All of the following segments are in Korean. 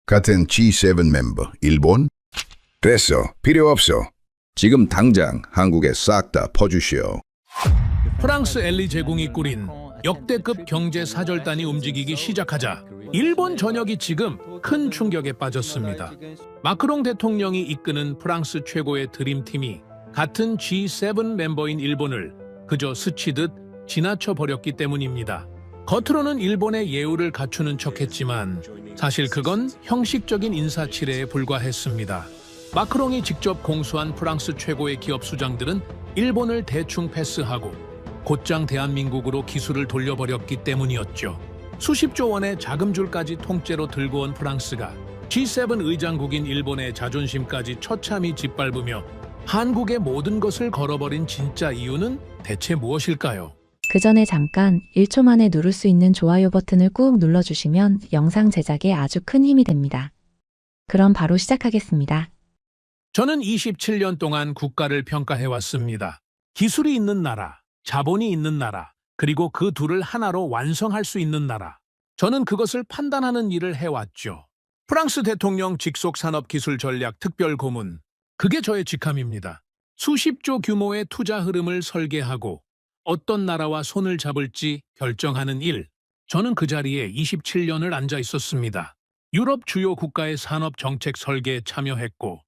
같은 G7 멤버 일본? 됐어. 필요 없어. 지금 당장 한국에 싹 다 퍼주시오. 프랑스 엘리 제공이 꾸린 역대급 경제 사절단이 움직이기 시작하자 일본 전역이 지금 큰 충격에 빠졌습니다. 마크롱 대통령이 이끄는 프랑스 최고의 드림팀이 같은 G7 멤버인 일본을 그저 스치듯 지나쳐 버렸기 때문입니다. 겉으로는 일본의 예우를 갖추는 척했지만 사실 그건 형식적인 인사치레에 불과했습니다. 마크롱이 직접 공수한 프랑스 최고의 기업 수장들은 일본을 대충 패스하고 곧장 대한민국으로 기술을 돌려버렸기 때문이었죠. 수십조 원의 자금줄까지 통째로 들고 온 프랑스가 G7 의장국인 일본의 자존심까지 처참히 짓밟으며 한국의 모든 것을 걸어버린 진짜 이유는 대체 무엇일까요? 그 전에 잠깐 1초 만에 누를 수 있는 좋아요 버튼을 꾹 눌러주시면 영상 제작에 아주 큰 힘이 됩니다. 그럼 바로 시작하겠습니다. 저는 27년 동안 국가를 평가해왔습니다. 기술이 있는 나라, 자본이 있는 나라, 그리고 그 둘을 하나로 완성할 수 있는 나라. 저는 그것을 판단하는 일을 해왔죠. 프랑스 대통령 직속 산업기술 전략 특별 고문. 그게 저의 직함입니다. 수십조 규모의 투자 흐름을 설계하고 어떤 나라와 손을 잡을지 결정하는 일. 저는 그 자리에 27년을 앉아 있었습니다. 유럽 주요 국가의 산업 정책 설계에 참여했고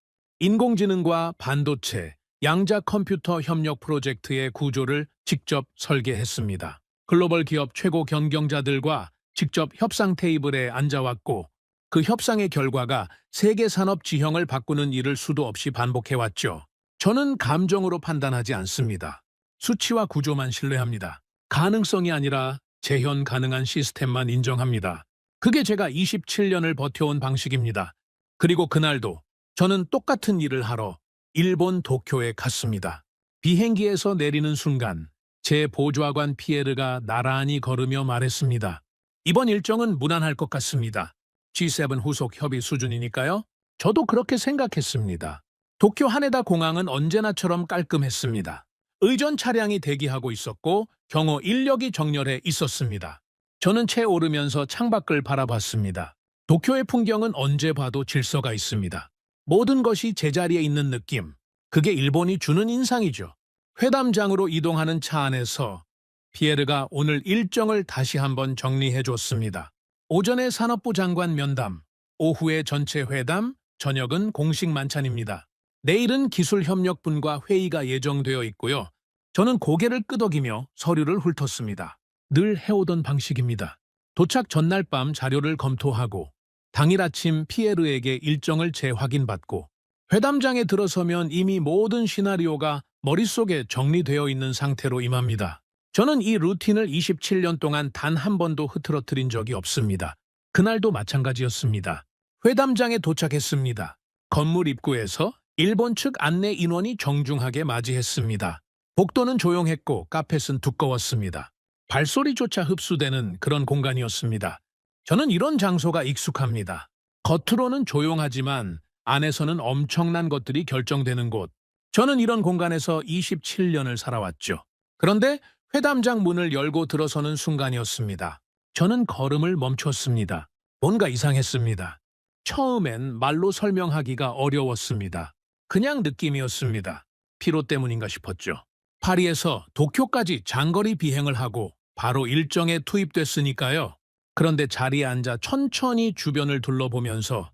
인공지능과 반도체, 양자 컴퓨터 협력 프로젝트의 구조를 직접 설계했습니다. 글로벌 기업 최고 경영자들과 직접 협상 테이블에 앉아왔고 그 협상의 결과가 세계 산업 지형을 바꾸는 일을 수도 없이 반복해왔죠. 저는 감정으로 판단하지 않습니다. 수치와 구조만 신뢰합니다. 가능성이 아니라 재현 가능한 시스템만 인정합니다. 그게 제가 27년을 버텨온 방식입니다. 그리고 그날도 저는 똑같은 일을 하러 일본 도쿄에 갔습니다. 비행기에서 내리는 순간 제 보좌관 피에르가 나란히 걸으며 말했습니다. 이번 일정은 무난할 것 같습니다. G7 후속 협의 수준이니까요. 저도 그렇게 생각했습니다. 도쿄 하네다 공항은 언제나처럼 깔끔했습니다. 의전 차량이 대기하고 있었고 경호 인력이 정렬해 있었습니다. 저는 채 오르면서 창밖을 바라봤습니다. 도쿄의 풍경은 언제 봐도 질서가 있습니다. 모든 것이 제자리에 있는 느낌. 그게 일본이 주는 인상이죠. 회담장으로 이동하는 차 안에서 피에르가 오늘 일정을 다시 한번 정리해 줬습니다. 오전에 산업부 장관 면담, 오후에 전체 회담, 저녁은 공식 만찬입니다. 내일은 기술협력분과 회의가 예정되어 있고요. 저는 고개를 끄덕이며 서류를 훑었습니다. 늘 해오던 방식입니다. 도착 전날 밤 자료를 검토하고 당일 아침 피에르에게 일정을 재확인받고 회담장에 들어서면 이미 모든 시나리오가 머릿속에 정리되어 있는 상태로 임합니다. 저는 이 루틴을 27년 동안 단 한 번도 흐트러뜨린 적이 없습니다. 그날도 마찬가지였습니다. 회담장에 도착했습니다. 건물 입구에서 일본 측 안내 인원이 정중하게 맞이했습니다. 복도는 조용했고 카펫은 두꺼웠습니다. 발소리조차 흡수되는 그런 공간이었습니다. 저는 이런 장소가 익숙합니다. 겉으로는 조용하지만 안에서는 엄청난 것들이 결정되는 곳. 저는 이런 공간에서 27년을 살아왔죠. 그런데 회담장 문을 열고 들어서는 순간이었습니다. 저는 걸음을 멈췄습니다. 뭔가 이상했습니다. 처음엔 말로 설명하기가 어려웠습니다. 그냥 느낌이었습니다. 피로 때문인가 싶었죠. 파리에서 도쿄까지 장거리 비행을 하고 바로 일정에 투입됐으니까요. 그런데 자리에 앉아 천천히 주변을 둘러보면서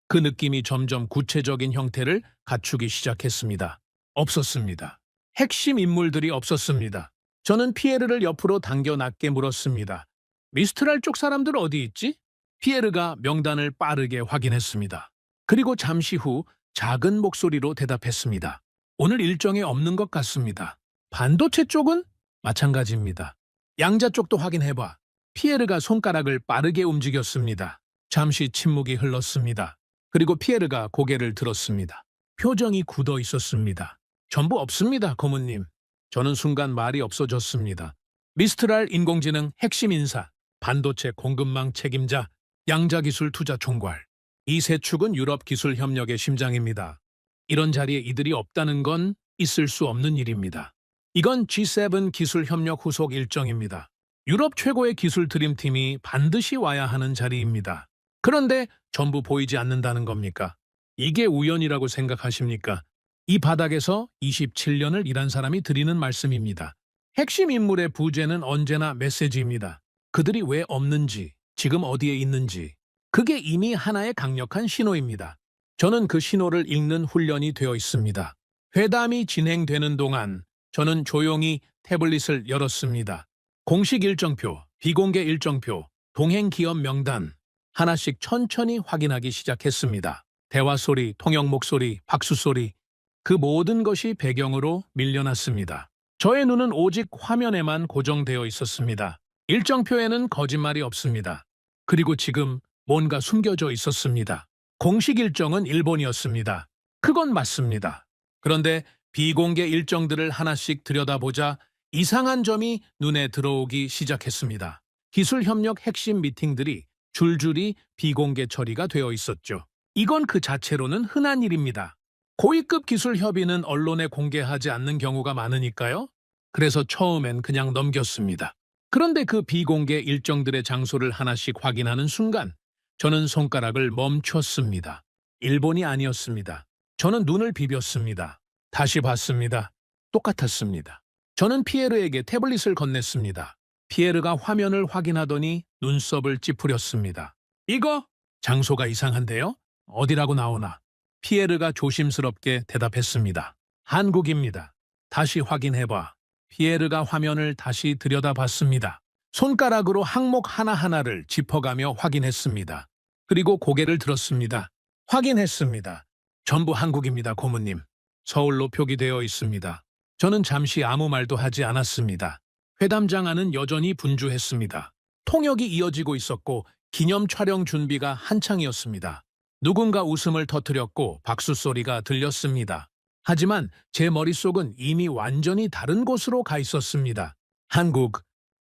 그 느낌이 점점 구체적인 형태를 갖추기 시작했습니다. 없었습니다. 핵심 인물들이 없었습니다. 저는 피에르를 옆으로 당겨 낮게 물었습니다. 미스트랄 쪽 사람들 어디 있지? 피에르가 명단을 빠르게 확인했습니다. 그리고 잠시 후 작은 목소리로 대답했습니다. 오늘 일정에 없는 것 같습니다. 반도체 쪽은? 마찬가지입니다. 양자 쪽도 확인해봐. 피에르가 손가락을 빠르게 움직였습니다. 잠시 침묵이 흘렀습니다. 그리고 피에르가 고개를 들었습니다. 표정이 굳어 있었습니다. 전부 없습니다, 고문님. 저는 순간 말이 없어졌습니다. 미스트랄 인공지능 핵심 인사, 반도체 공급망 책임자, 양자기술 투자 총괄. 이 세 축은 유럽 기술 협력의 심장입니다. 이런 자리에 이들이 없다는 건 있을 수 없는 일입니다. 이건 G7 기술 협력 후속 일정입니다. 유럽 최고의 기술 드림팀이 반드시 와야 하는 자리입니다. 그런데 전부 보이지 않는다는 겁니까? 이게 우연이라고 생각하십니까? 이 바닥에서 27년을 일한 사람이 드리는 말씀입니다. 핵심 인물의 부재는 언제나 메시지입니다. 그들이 왜 없는지, 지금 어디에 있는지, 그게 이미 하나의 강력한 신호입니다. 저는 그 신호를 읽는 훈련이 되어 있습니다. 회담이 진행되는 동안 저는 조용히 태블릿을 열었습니다. 공식 일정표, 비공개 일정표, 동행 기업 명단, 하나씩 천천히 확인하기 시작했습니다. 대화 소리, 통역 목소리, 박수 소리, 그 모든 것이 배경으로 밀려났습니다. 저의 눈은 오직 화면에만 고정되어 있었습니다. 일정표에는 거짓말이 없습니다. 그리고 지금 뭔가 숨겨져 있었습니다. 공식 일정은 일본이었습니다. 그건 맞습니다. 그런데 비공개 일정들을 하나씩 들여다보자 이상한 점이 눈에 들어오기 시작했습니다. 기술협력 핵심 미팅들이 줄줄이 비공개 처리가 되어 있었죠. 이건 그 자체로는 흔한 일입니다. 고위급 기술 협의는 언론에 공개하지 않는 경우가 많으니까요. 그래서 처음엔 그냥 넘겼습니다. 그런데 그 비공개 일정들의 장소를 하나씩 확인하는 순간 저는 손가락을 멈췄습니다. 일본이 아니었습니다. 저는 눈을 비볐습니다. 다시 봤습니다. 똑같았습니다. 저는 피에르에게 태블릿을 건넸습니다. 피에르가 화면을 확인하더니 눈썹을 찌푸렸습니다. 이거? 장소가 이상한데요? 어디라고 나오나? 피에르가 조심스럽게 대답했습니다. 한국입니다. 다시 확인해봐. 피에르가 화면을 다시 들여다봤습니다. 손가락으로 항목 하나하나를 짚어가며 확인했습니다. 그리고 고개를 들었습니다. 확인했습니다. 전부 한국입니다, 고모님. 서울로 표기되어 있습니다. 저는 잠시 아무 말도 하지 않았습니다. 회담장 안은 여전히 분주했습니다. 통역이 이어지고 있었고 기념 촬영 준비가 한창이었습니다. 누군가 웃음을 터뜨렸고 박수 소리가 들렸습니다. 하지만 제 머릿속은 이미 완전히 다른 곳으로 가 있었습니다. 한국,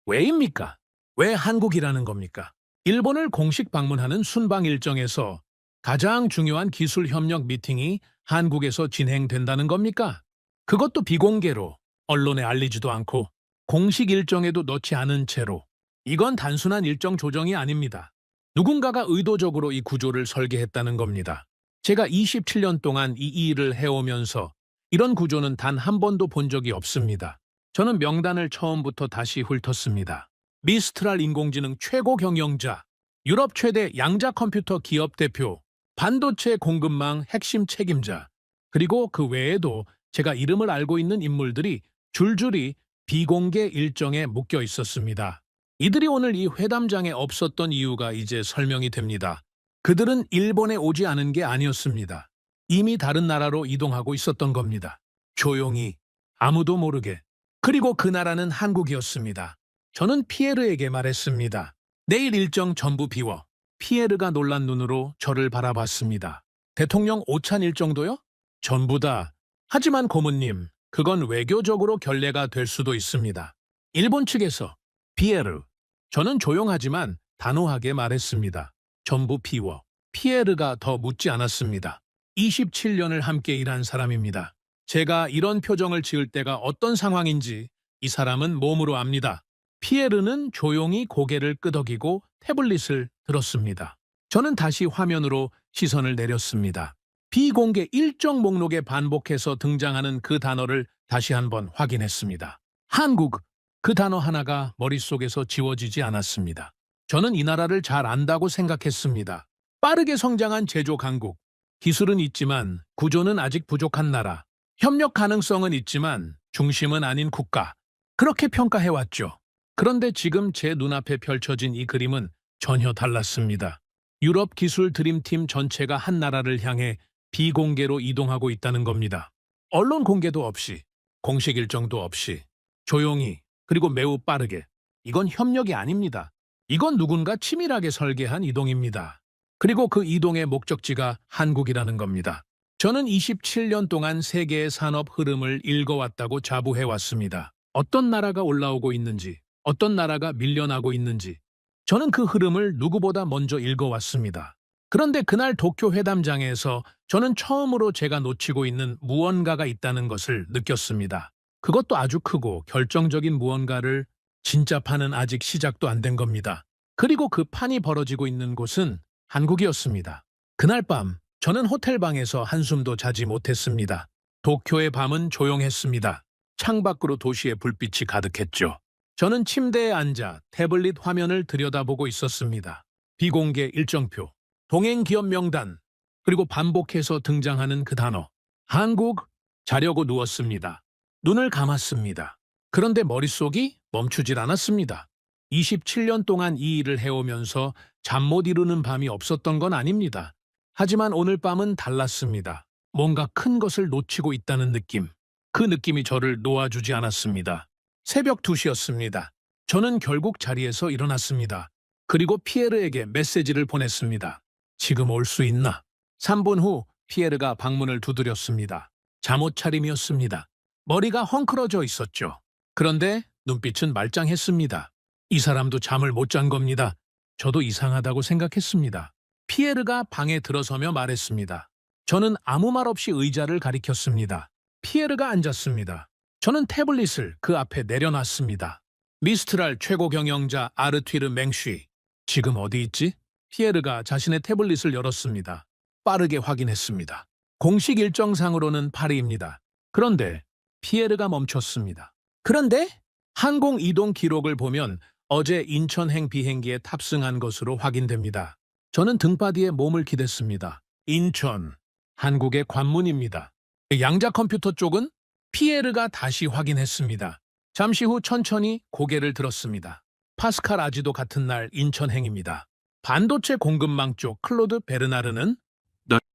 왜입니까? 왜 한국이라는 겁니까? 일본을 공식 방문하는 순방 일정에서 가장 중요한 기술 협력 미팅이 한국에서 진행된다는 겁니까? 그것도 비공개로, 언론에 알리지도 않고 공식 일정에도 넣지 않은 채로. 이건 단순한 일정 조정이 아닙니다. 누군가가 의도적으로 이 구조를 설계했다는 겁니다. 제가 27년 동안 이 일을 해오면서 이런 구조는 단 한 번도 본 적이 없습니다. 저는 명단을 처음부터 다시 훑었습니다. 미스트랄 인공지능 최고 경영자, 유럽 최대 양자 컴퓨터 기업 대표, 반도체 공급망 핵심 책임자, 그리고 그 외에도 제가 이름을 알고 있는 인물들이 줄줄이 비공개 일정에 묶여 있었습니다. 이들이 오늘 이 회담장에 없었던 이유가 이제 설명이 됩니다. 그들은 일본에 오지 않은 게 아니었습니다. 이미 다른 나라로 이동하고 있었던 겁니다. 조용히, 아무도 모르게. 그리고 그 나라는 한국이었습니다. 저는 피에르에게 말했습니다. 내일 일정 전부 비워. 피에르가 놀란 눈으로 저를 바라봤습니다. 대통령 오찬 일정도요? 전부 다. 하지만 고모님, 그건 외교적으로 결례가 될 수도 있습니다. 일본 측에서 피에르. 저는 조용하지만 단호하게 말했습니다. 전부 비워. 피에르가 더 묻지 않았습니다. 27년을 함께 일한 사람입니다. 제가 이런 표정을 지을 때가 어떤 상황인지 이 사람은 몸으로 압니다. 피에르는 조용히 고개를 끄덕이고 태블릿을 들었습니다. 저는 다시 화면으로 시선을 내렸습니다. 비공개 일정 목록에 반복해서 등장하는 그 단어를 다시 한번 확인했습니다. 한국, 그 단어 하나가 머릿속에서 지워지지 않았습니다. 저는 이 나라를 잘 안다고 생각했습니다. 빠르게 성장한 제조 강국, 기술은 있지만 구조는 아직 부족한 나라, 협력 가능성은 있지만 중심은 아닌 국가, 그렇게 평가해왔죠. 그런데 지금 제 눈앞에 펼쳐진 이 그림은 전혀 달랐습니다. 유럽 기술 드림팀 전체가 한 나라를 향해 비공개로 이동하고 있다는 겁니다. 언론 공개도 없이, 공식 일정도 없이, 조용히, 그리고 매우 빠르게. 이건 협력이 아닙니다. 이건 누군가 치밀하게 설계한 이동입니다. 그리고 그 이동의 목적지가 한국이라는 겁니다. 저는 27년 동안 세계의 산업 흐름을 읽어왔다고 자부해왔습니다. 어떤 나라가 올라오고 있는지, 어떤 나라가 밀려나고 있는지, 저는 그 흐름을 누구보다 먼저 읽어왔습니다. 그런데 그날 도쿄 회담장에서 저는 처음으로 제가 놓치고 있는 무언가가 있다는 것을 느꼈습니다. 그것도 아주 크고 결정적인 무언가를. 진짜 판은 아직 시작도 안 된 겁니다. 그리고 그 판이 벌어지고 있는 곳은 한국이었습니다. 그날 밤 저는 호텔 방에서 한숨도 자지 못했습니다. 도쿄의 밤은 조용했습니다. 창밖으로 도시의 불빛이 가득했죠. 저는 침대에 앉아 태블릿 화면을 들여다보고 있었습니다. 비공개 일정표, 동행 기업 명단, 그리고 반복해서 등장하는 그 단어. 한국. 자려고 누웠습니다. 눈을 감았습니다. 그런데 머릿속이 멈추질 않았습니다. 27년 동안 이 일을 해오면서 잠 못 이루는 밤이 없었던 건 아닙니다. 하지만 오늘 밤은 달랐습니다. 뭔가 큰 것을 놓치고 있다는 느낌. 그 느낌이 저를 놓아주지 않았습니다. 새벽 2시였습니다. 저는 결국 자리에서 일어났습니다. 그리고 피에르에게 메시지를 보냈습니다. 지금 올 수 있나? 3분 후 피에르가 방문을 두드렸습니다. 잠옷차림이었습니다. 머리가 헝클어져 있었죠. 그런데 눈빛은 말짱했습니다. 이 사람도 잠을 못 잔 겁니다. 저도 이상하다고 생각했습니다. 피에르가 방에 들어서며 말했습니다. 저는 아무 말 없이 의자를 가리켰습니다. 피에르가 앉았습니다. 저는 태블릿을 그 앞에 내려놨습니다. 미스트랄 최고 경영자 아르튀르 맹쉬. 지금 어디 있지? 피에르가 자신의 태블릿을 열었습니다. 빠르게 확인했습니다. 공식 일정상으로는 파리입니다. 그런데 피에르가 멈췄습니다. 그런데 항공 이동 기록을 보면 어제 인천행 비행기에 탑승한 것으로 확인됩니다. 저는 등받이에 몸을 기댔습니다. 인천, 한국의 관문입니다. 양자 컴퓨터 쪽은 피에르가 다시 확인했습니다. 잠시 후 천천히 고개를 들었습니다. 파스칼 아지도 같은 날 인천행입니다. 반도체 공급망 쪽 클로드 베르나르는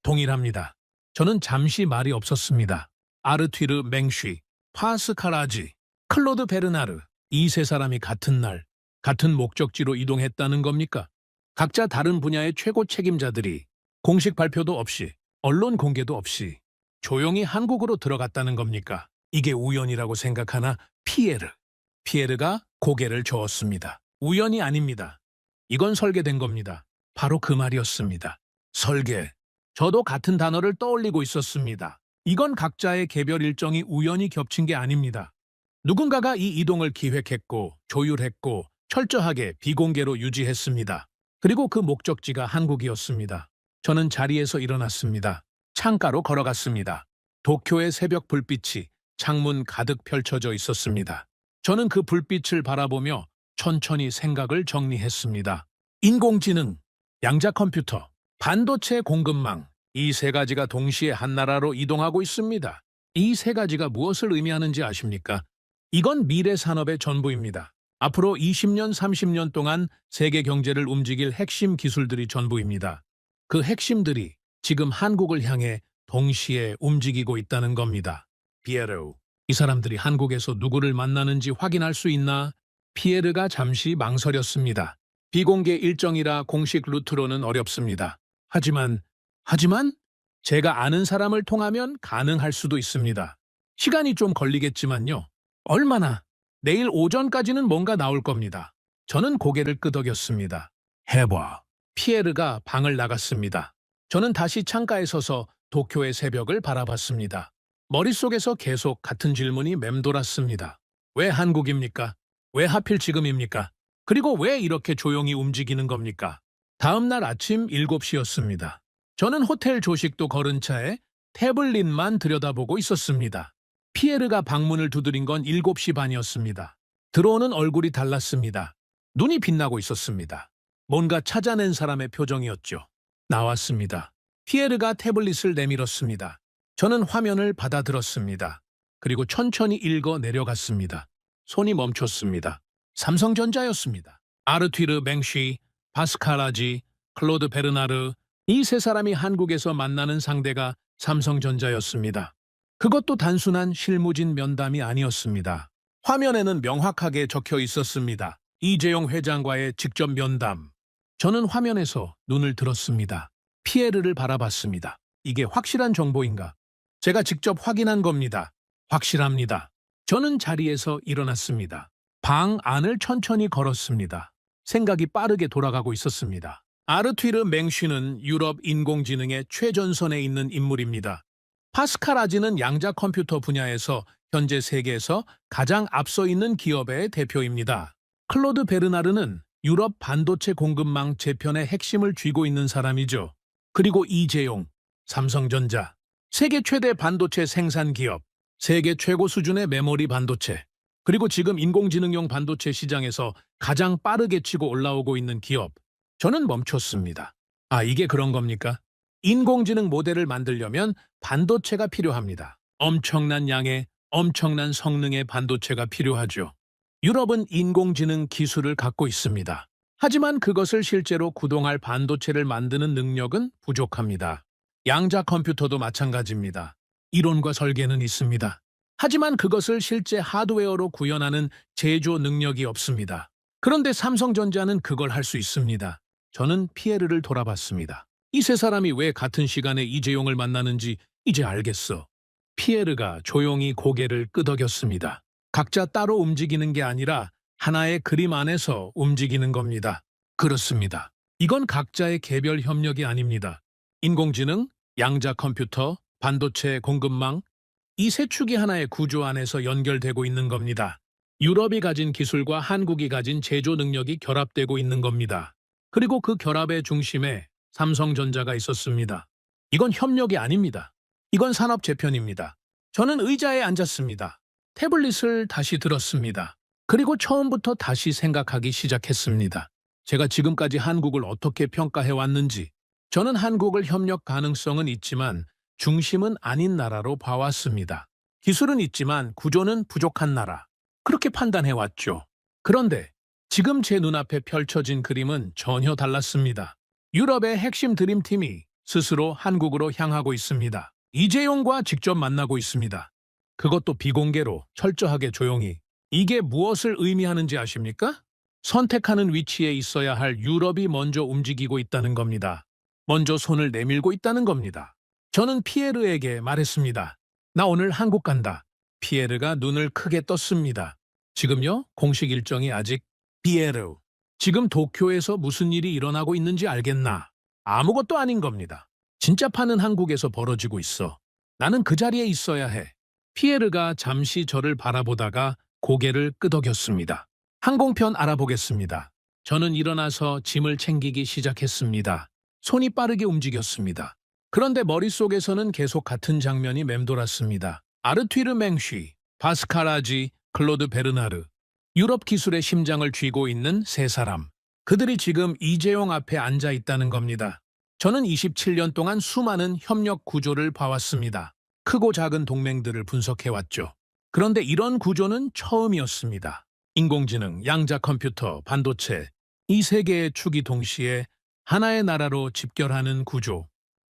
동일합니다. 저는 잠시 말이 없었습니다. 아르튀르 맹쉬, 파스칼 아지, 클로드 베르나르, 이 세 사람이 같은 날, 같은 목적지로 이동했다는 겁니까? 각자 다른 분야의 최고 책임자들이 공식 발표도 없이, 언론 공개도 없이 조용히 한국으로 들어갔다는 겁니까? 이게 우연이라고 생각하나 피에르. 피에르가 고개를 저었습니다. 우연이 아닙니다. 이건 설계된 겁니다. 바로 그 말이었습니다. 설계. 저도 같은 단어를 떠올리고 있었습니다. 이건 각자의 개별 일정이 우연히 겹친 게 아닙니다. 누군가가 이 이동을 기획했고 조율했고 철저하게 비공개로 유지했습니다. 그리고 그 목적지가 한국이었습니다. 저는 자리에서 일어났습니다. 창가로 걸어갔습니다. 도쿄의 새벽 불빛이 창문 가득 펼쳐져 있었습니다. 저는 그 불빛을 바라보며 천천히 생각을 정리했습니다. 인공지능, 양자 컴퓨터, 반도체 공급망, 이 세 가지가 동시에 한 나라로 이동하고 있습니다. 이 세 가지가 무엇을 의미하는지 아십니까? 이건 미래 산업의 전부입니다. 앞으로 20년, 30년 동안 세계 경제를 움직일 핵심 기술들이 전부입니다. 그 핵심들이 지금 한국을 향해 동시에 움직이고 있다는 겁니다. 피에르, 이 사람들이 한국에서 누구를 만나는지 확인할 수 있나? 피에르가 잠시 망설였습니다. 비공개 일정이라 공식 루트로는 어렵습니다. 하지만 제가 아는 사람을 통하면 가능할 수도 있습니다. 시간이 좀 걸리겠지만요. 얼마나? 내일 오전까지는 뭔가 나올 겁니다. 저는 고개를 끄덕였습니다. 해봐. 피에르가 방을 나갔습니다. 저는 다시 창가에 서서 도쿄의 새벽을 바라봤습니다. 머릿속에서 계속 같은 질문이 맴돌았습니다. 왜 한국입니까? 왜 하필 지금입니까? 그리고 왜 이렇게 조용히 움직이는 겁니까? 다음 날 아침 7시였습니다. 저는 호텔 조식도 거른 차에 태블릿만 들여다보고 있었습니다. 피에르가 방문을 두드린 건 7시 반이었습니다. 들어오는 얼굴이 달랐습니다. 눈이 빛나고 있었습니다. 뭔가 찾아낸 사람의 표정이었죠. 나왔습니다. 피에르가 태블릿을 내밀었습니다. 저는 화면을 받아들었습니다. 그리고 천천히 읽어 내려갔습니다. 손이 멈췄습니다. 삼성전자였습니다. 아르튀르 맹쉬, 파스칼 아지, 클로드 베르나르, 이 세 사람이 한국에서 만나는 상대가 삼성전자였습니다. 그것도 단순한 실무진 면담이 아니었습니다. 화면에는 명확하게 적혀 있었습니다. 이재용 회장과의 직접 면담. 저는 화면에서 눈을 들었습니다. 피에르를 바라봤습니다. 이게 확실한 정보인가? 제가 직접 확인한 겁니다. 확실합니다. 저는 자리에서 일어났습니다. 방 안을 천천히 걸었습니다. 생각이 빠르게 돌아가고 있었습니다. 아르튀르 맹쉬는 유럽 인공지능의 최전선에 있는 인물입니다. 파스칼 아지는 양자 컴퓨터 분야에서 현재 세계에서 가장 앞서 있는 기업의 대표입니다. 클로드 베르나르는 유럽 반도체 공급망 재편의 핵심을 쥐고 있는 사람이죠. 그리고 이재용, 삼성전자, 세계 최대 반도체 생산 기업, 세계 최고 수준의 메모리 반도체, 그리고 지금 인공지능용 반도체 시장에서 가장 빠르게 치고 올라오고 있는 기업. 저는 멈췄습니다. 아, 이게 그런 겁니까? 인공지능 모델을 만들려면 반도체가 필요합니다. 엄청난 양의, 엄청난 성능의 반도체가 필요하죠. 유럽은 인공지능 기술을 갖고 있습니다. 하지만 그것을 실제로 구동할 반도체를 만드는 능력은 부족합니다. 양자 컴퓨터도 마찬가지입니다. 이론과 설계는 있습니다. 하지만 그것을 실제 하드웨어로 구현하는 제조 능력이 없습니다. 그런데 삼성전자는 그걸 할 수 있습니다. 저는 피에르를 돌아봤습니다. 이 세 사람이 왜 같은 시간에 이재용을 만나는지 이제 알겠어. 피에르가 조용히 고개를 끄덕였습니다. 각자 따로 움직이는 게 아니라 하나의 그림 안에서 움직이는 겁니다. 그렇습니다. 이건 각자의 개별 협력이 아닙니다. 인공지능, 양자 컴퓨터, 반도체 공급망, 이 세 축이 하나의 구조 안에서 연결되고 있는 겁니다. 유럽이 가진 기술과 한국이 가진 제조 능력이 결합되고 있는 겁니다. 그리고 그 결합의 중심에 삼성전자가 있었습니다. 이건 협력이 아닙니다. 이건 산업 재편입니다. 저는 의자에 앉았습니다. 태블릿을 다시 들었습니다. 그리고 처음부터 다시 생각하기 시작했습니다. 제가 지금까지 한국을 어떻게 평가해 왔는지, 저는 한국을 협력 가능성은 있지만 중심은 아닌 나라로 봐왔습니다. 기술은 있지만 구조는 부족한 나라. 그렇게 판단해 왔죠. 그런데 지금 제 눈앞에 펼쳐진 그림은 전혀 달랐습니다. 유럽의 핵심 드림팀이 스스로 한국으로 향하고 있습니다. 이재용과 직접 만나고 있습니다. 그것도 비공개로 철저하게 조용히. 이게 무엇을 의미하는지 아십니까? 선택하는 위치에 있어야 할 유럽이 먼저 움직이고 있다는 겁니다. 먼저 손을 내밀고 있다는 겁니다. 저는 피에르에게 말했습니다. 나 오늘 한국 간다. 피에르가 눈을 크게 떴습니다. 지금요? 공식 일정이 아직. 피에르, 지금 도쿄에서 무슨 일이 일어나고 있는지 알겠나? 아무것도 아닌 겁니다. 진짜 파는 한국에서 벌어지고 있어. 나는 그 자리에 있어야 해. 피에르가 잠시 저를 바라보다가 고개를 끄덕였습니다. 항공편 알아보겠습니다. 저는 일어나서 짐을 챙기기 시작했습니다. 손이 빠르게 움직였습니다. 그런데 머릿속에서는 계속 같은 장면이 맴돌았습니다. 아르투이르 맹쉬, 파스칼 아지, 클로드 베르나르. 유럽 기술의 심장을 쥐고 있는 세 사람. 그들이 지금 이재용 앞에 앉아 있다는 겁니다. 저는 27년 동안 수많은 협력 구조를 봐왔습니다. 크고 작은 동맹들을 분석해왔죠. 그런데 이런 구조는 처음이었습니다. 인공지능, 양자 컴퓨터, 반도체, 이 세 개의 축이 동시에 하나의 나라로 집결하는 구조.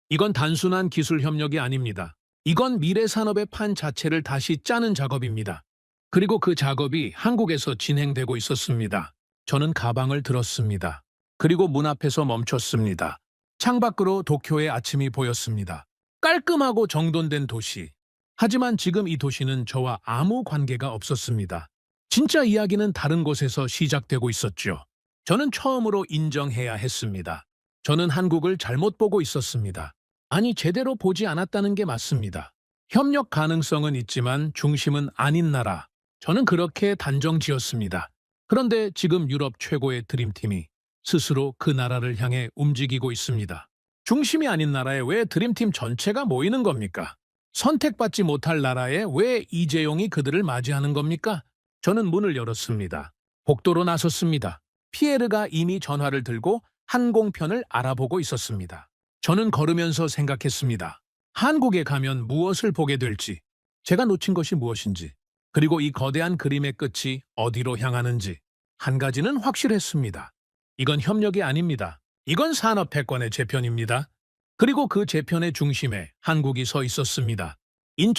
이건 단순한 기술 협력이 아닙니다. 이건 미래 산업의 판 자체를 다시 짜는 작업입니다. 그리고 그 작업이 한국에서 진행되고 있었습니다. 저는 가방을 들었습니다. 그리고 문 앞에서 멈췄습니다. 창밖으로 도쿄의 아침이 보였습니다. 깔끔하고 정돈된 도시. 하지만 지금 이 도시는 저와 아무 관계가 없었습니다. 진짜 이야기는 다른 곳에서 시작되고 있었죠. 저는 처음으로 인정해야 했습니다. 저는 한국을 잘못 보고 있었습니다. 아니, 제대로 보지 않았다는 게 맞습니다. 협력 가능성은 있지만 중심은 아닌 나라. 저는 그렇게 단정 지었습니다. 그런데 지금 유럽 최고의 드림팀이 스스로 그 나라를 향해 움직이고 있습니다. 중심이 아닌 나라에 왜 드림팀 전체가 모이는 겁니까? 선택받지 못할 나라에 왜 이재용이 그들을 맞이하는 겁니까? 저는 문을 열었습니다. 복도로 나섰습니다. 피에르가 이미 전화를 들고 항공편을 알아보고 있었습니다. 저는 걸으면서 생각했습니다. 한국에 가면 무엇을 보게 될지, 제가 놓친 것이 무엇인지, 그리고 이 거대한 그림의 끝이 어디로 향하는지. 한 가지는 확실했습니다. 이건 협력이 아닙니다. 이건 산업 패권의 재편입니다. 그리고 그 재편의 중심에 한국이 서 있었습니다.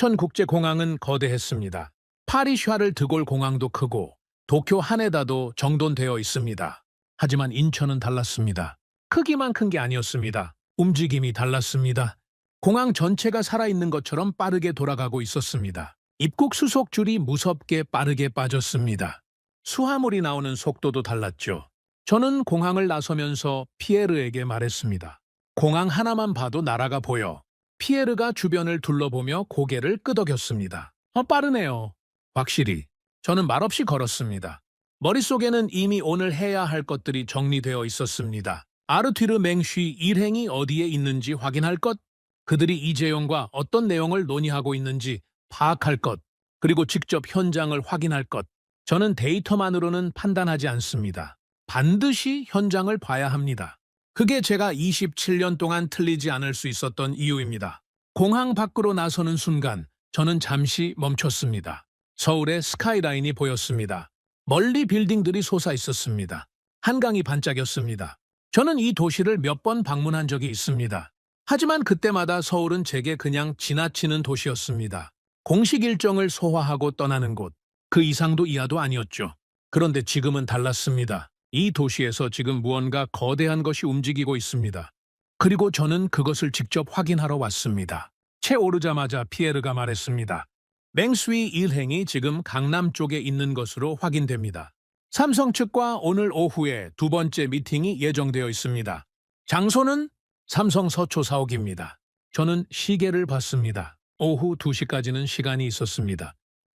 인천국제공항은 거대했습니다. 파리 샤를 드골 공항도 크고 도쿄 하네다도 정돈되어 있습니다. 하지만 인천은 달랐습니다. 크기만 큰 게 아니었습니다. 움직임이 달랐습니다. 공항 전체가 살아있는 것처럼 빠르게 돌아가고 있었습니다. 입국 수속줄이 무섭게 빠르게 빠졌습니다. 수화물이 나오는 속도도 달랐죠. 저는 공항을 나서면서 피에르에게 말했습니다. 공항 하나만 봐도 나라가 보여. 피에르가 주변을 둘러보며 고개를 끄덕였습니다. 빠르네요. 확실히. 저는 말없이 걸었습니다. 머릿속에는 이미 오늘 해야 할 것들이 정리되어 있었습니다. 아르튀르 맹쉬 일행이 어디에 있는지 확인할 것, 그들이 이재용과 어떤 내용을 논의하고 있는지 파악할 것, 그리고 직접 현장을 확인할 것. 저는 데이터만으로는 판단하지 않습니다. 반드시 현장을 봐야 합니다. 그게 제가 27년 동안 틀리지 않을 수 있었던 이유입니다. 공항 밖으로 나서는 순간 저는 잠시 멈췄습니다. 서울의 스카이라인이 보였습니다. 멀리 빌딩들이 솟아 있었습니다. 한강이 반짝였습니다. 저는 이 도시를 몇 번 방문한 적이 있습니다. 하지만 그때마다 서울은 제게 그냥 지나치는 도시였습니다. 공식 일정을 소화하고 떠나는 곳, 그 이상도 이하도 아니었죠. 그런데 지금은 달랐습니다. 이 도시에서 지금 무언가 거대한 것이 움직이고 있습니다. 그리고 저는 그것을 직접 확인하러 왔습니다. 채 오르자마자 피에르가 말했습니다. 맹스위 일행이 지금 강남 쪽에 있는 것으로 확인됩니다. 삼성 측과 오늘 오후에 두 번째 미팅이 예정되어 있습니다. 장소는 삼성 서초 사옥입니다. 저는 시계를 봤습니다. 오후 2시까지는 시간이 있었습니다.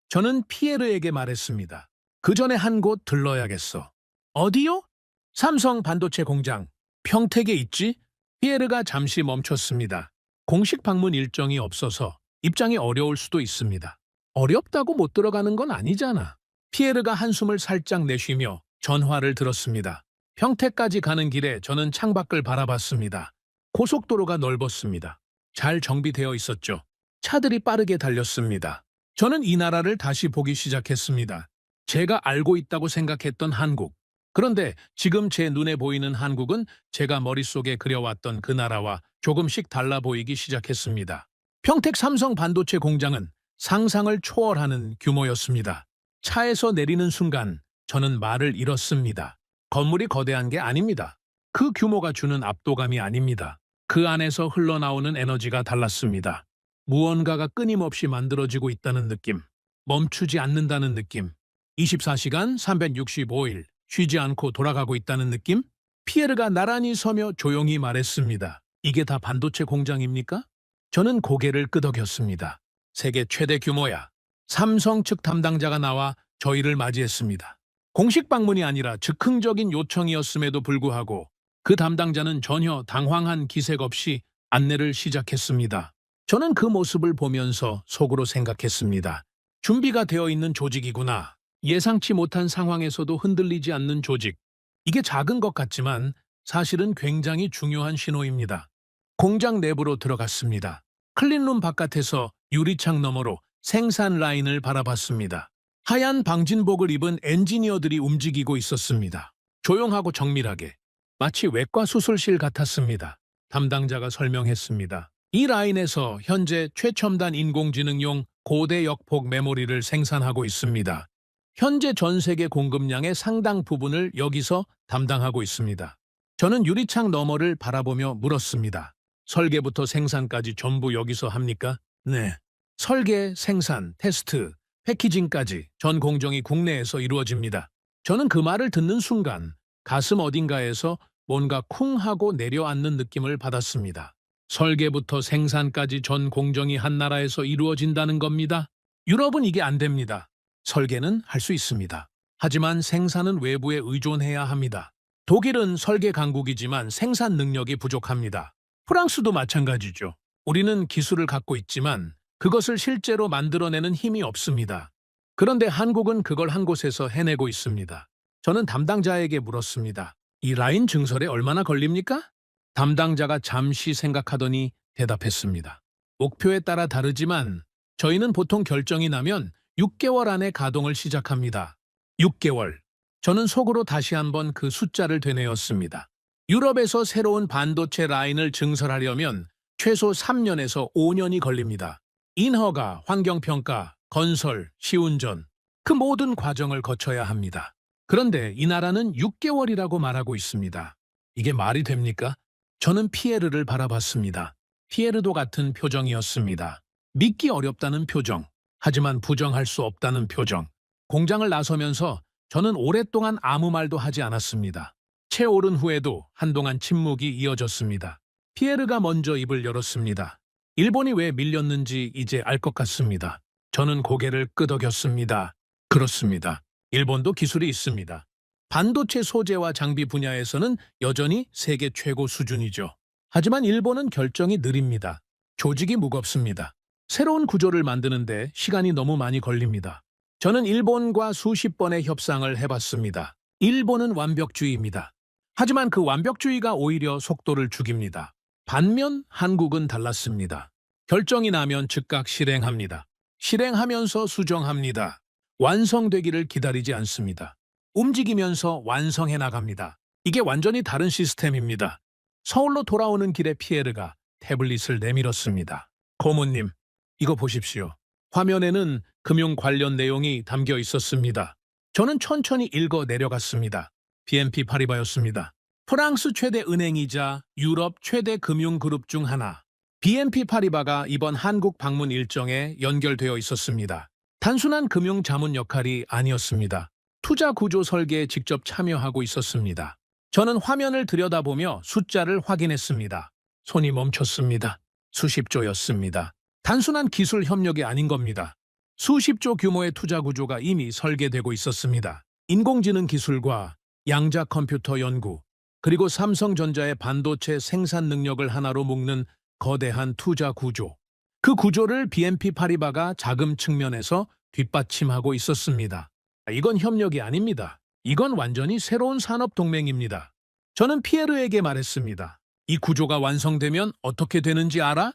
저는 피에르에게 말했습니다. 그 전에 한 곳 들러야겠어. 어디요? 삼성 반도체 공장. 평택에 있지? 피에르가 잠시 멈췄습니다. 공식 방문 일정이 없어서 입장이 어려울 수도 있습니다. 어렵다고 못 들어가는 건 아니잖아. 피에르가 한숨을 살짝 내쉬며 전화를 들었습니다. 평택까지 가는 길에 저는 창밖을 바라봤습니다. 고속도로가 넓었습니다. 잘 정비되어 있었죠. 차들이 빠르게 달렸습니다. 저는 이 나라를 다시 보기 시작했습니다. 제가 알고 있다고 생각했던 한국. 그런데 지금 제 눈에 보이는 한국은 제가 머릿속에 그려왔던 그 나라와 조금씩 달라 보이기 시작했습니다. 평택 삼성 반도체 공장은 상상을 초월하는 규모였습니다. 차에서 내리는 순간 저는 말을 잃었습니다. 건물이 거대한 게 아닙니다. 그 규모가 주는 압도감이 아닙니다. 그 안에서 흘러나오는 에너지가 달랐습니다. 무언가가 끊임없이 만들어지고 있다는 느낌, 멈추지 않는다는 느낌, 24시간 365일 쉬지 않고 돌아가고 있다는 느낌? 피에르가 나란히 서며 조용히 말했습니다. 이게 다 반도체 공장입니까? 저는 고개를 끄덕였습니다. 세계 최대 규모야. 삼성 측 담당자가 나와 저희를 맞이했습니다. 공식 방문이 아니라 즉흥적인 요청이었음에도 불구하고 그 담당자는 전혀 당황한 기색 없이 안내를 시작했습니다. 저는 그 모습을 보면서 속으로 생각했습니다. 준비가 되어 있는 조직이구나. 예상치 못한 상황에서도 흔들리지 않는 조직. 이게 작은 것 같지만 사실은 굉장히 중요한 신호입니다. 공장 내부로 들어갔습니다. 클린룸 바깥에서 유리창 너머로 생산 라인을 바라봤습니다. 하얀 방진복을 입은 엔지니어들이 움직이고 있었습니다. 조용하고 정밀하게. 마치 외과 수술실 같았습니다. 담당자가 설명했습니다. 이 라인에서 현재 최첨단 인공지능용 고대 역폭 메모리를 생산하고 있습니다. 현재 전 세계 공급량의 상당 부분을 여기서 담당하고 있습니다. 저는 유리창 너머를 바라보며 물었습니다. 설계부터 생산까지 전부 여기서 합니까? 네. 설계, 생산, 테스트, 패키징까지 전 공정이 국내에서 이루어집니다. 저는 그 말을 듣는 순간 가슴 어딘가에서 뭔가 쿵 하고 내려앉는 느낌을 받았습니다. 설계부터 생산까지 전 공정이 한 나라에서 이루어진다는 겁니다. 유럽은 이게 안 됩니다. 설계는 할 수 있습니다. 하지만 생산은 외부에 의존해야 합니다. 독일은 설계 강국이지만 생산 능력이 부족합니다. 프랑스도 마찬가지죠. 우리는 기술을 갖고 있지만 그것을 실제로 만들어내는 힘이 없습니다. 그런데 한국은 그걸 한 곳에서 해내고 있습니다. 저는 담당자에게 물었습니다. 이 라인 증설에 얼마나 걸립니까? 담당자가 잠시 생각하더니 대답했습니다. 목표에 따라 다르지만 저희는 보통 결정이 나면 6개월 안에 가동을 시작합니다. 6개월. 저는 속으로 다시 한번 그 숫자를 되뇌었습니다. 유럽에서 새로운 반도체 라인을 증설하려면 최소 3년에서 5년이 걸립니다. 인허가, 환경평가, 건설, 시운전, 그 모든 과정을 거쳐야 합니다. 그런데 이 나라는 6개월이라고 말하고 있습니다. 이게 말이 됩니까? 저는 피에르를 바라봤습니다. 피에르도 같은 표정이었습니다. 믿기 어렵다는 표정, 하지만 부정할 수 없다는 표정. 공장을 나서면서 저는 오랫동안 아무 말도 하지 않았습니다. 채 오른 후에도 한동안 침묵이 이어졌습니다. 피에르가 먼저 입을 열었습니다. 일본이 왜 밀렸는지 이제 알 것 같습니다. 저는 고개를 끄덕였습니다. 그렇습니다. 일본도 기술이 있습니다. 반도체 소재와 장비 분야에서는 여전히 세계 최고 수준이죠. 하지만 일본은 결정이 느립니다. 조직이 무겁습니다. 새로운 구조를 만드는데 시간이 너무 많이 걸립니다. 저는 일본과 수십 번의 협상을 해봤습니다. 일본은 완벽주의입니다. 하지만 그 완벽주의가 오히려 속도를 죽입니다. 반면 한국은 달랐습니다. 결정이 나면 즉각 실행합니다. 실행하면서 수정합니다. 완성되기를 기다리지 않습니다. 움직이면서 완성해 나갑니다. 이게 완전히 다른 시스템입니다. 서울로 돌아오는 길에 피에르가 태블릿을 내밀었습니다. 고모님, 이거 보십시오. 화면에는 금융 관련 내용이 담겨 있었습니다. 저는 천천히 읽어 내려갔습니다. BNP 파리바였습니다. 프랑스 최대 은행이자 유럽 최대 금융그룹 중 하나. BNP 파리바가 이번 한국 방문 일정에 연결되어 있었습니다. 단순한 금융 자문 역할이 아니었습니다. 투자 구조 설계에 직접 참여하고 있었습니다. 저는 화면을 들여다보며 숫자를 확인했습니다. 손이 멈췄습니다. 수십조였습니다. 단순한 기술 협력이 아닌 겁니다. 수십조 규모의 투자 구조가 이미 설계되고 있었습니다. 인공지능 기술과 양자 컴퓨터 연구, 그리고 삼성전자의 반도체 생산 능력을 하나로 묶는 거대한 투자 구조. 그 구조를 BNP 파리바가 자금 측면에서 뒷받침하고 있었습니다. 이건 협력이 아닙니다. 이건 완전히 새로운 산업 동맹입니다. 저는 피에르에게 말했습니다. 이 구조가 완성되면 어떻게 되는지 알아?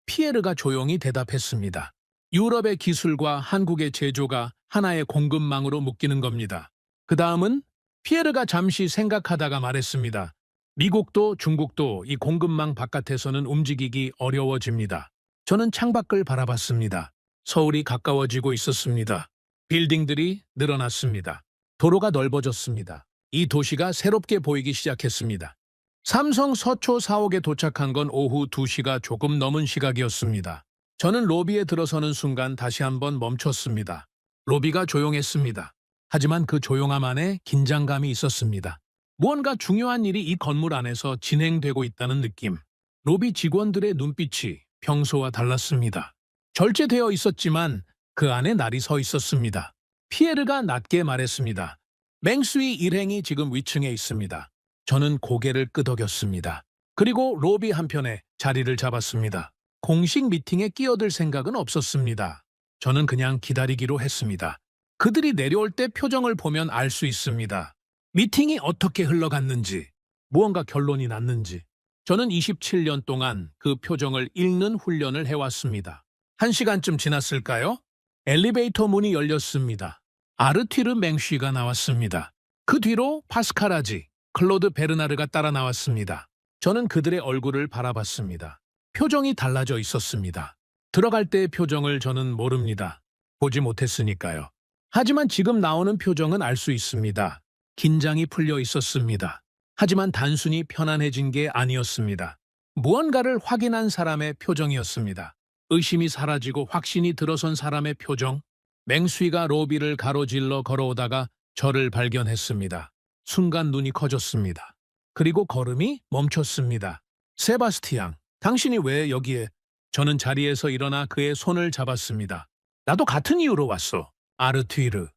피에르가 조용히 대답했습니다. 유럽의 기술과 한국의 제조가 하나의 공급망으로 묶이는 겁니다. 그 다음은 피에르가 잠시 생각하다가 말했습니다. 미국도 중국도 이 공급망 바깥에서는 움직이기 어려워집니다. 저는 창밖을 바라봤습니다. 서울이 가까워지고 있었습니다. 빌딩들이 늘어났습니다. 도로가 넓어졌습니다. 이 도시가 새롭게 보이기 시작했습니다. 삼성 서초 사옥에 도착한 건 오후 2시가 조금 넘은 시각이었습니다. 저는 로비에 들어서는 순간 다시 한번 멈췄습니다. 로비가 조용했습니다. 하지만 그 조용함 안에 긴장감이 있었습니다. 무언가 중요한 일이 이 건물 안에서 진행되고 있다는 느낌. 로비 직원들의 눈빛이 평소와 달랐습니다. 절제되어 있었지만 그 안에 날이 서 있었습니다. 피에르가 낮게 말했습니다. 맹수의 일행이 지금 위층에 있습니다. 저는 고개를 끄덕였습니다. 그리고 로비 한편에 자리를 잡았습니다. 공식 미팅에 끼어들 생각은 없었습니다. 저는 그냥 기다리기로 했습니다. 그들이 내려올 때 표정을 보면 알 수 있습니다. 미팅이 어떻게 흘러갔는지, 무언가 결론이 났는지. 저는 27년 동안 그 표정을 읽는 훈련을 해왔습니다. 1시간쯤 지났을까요? 엘리베이터 문이 열렸습니다. 아르튀르 맹쉬가 나왔습니다. 그 뒤로 파스카라지, 클로드 베르나르가 따라 나왔습니다. 저는 그들의 얼굴을 바라봤습니다. 표정이 달라져 있었습니다. 들어갈 때의 표정을 저는 모릅니다. 보지 못했으니까요. 하지만 지금 나오는 표정은 알 수 있습니다. 긴장이 풀려 있었습니다. 하지만 단순히 편안해진 게 아니었습니다. 무언가를 확인한 사람의 표정이었습니다. 의심이 사라지고 확신이 들어선 사람의 표정. 맹수이가 로비를 가로질러 걸어오다가 저를 발견했습니다. 순간 눈이 커졌습니다. 그리고 걸음이 멈췄습니다. 세바스티앙, 당신이 왜 여기에? 저는 자리에서 일어나 그의 손을 잡았습니다. 나도 같은 이유로 왔어. 아르튀르.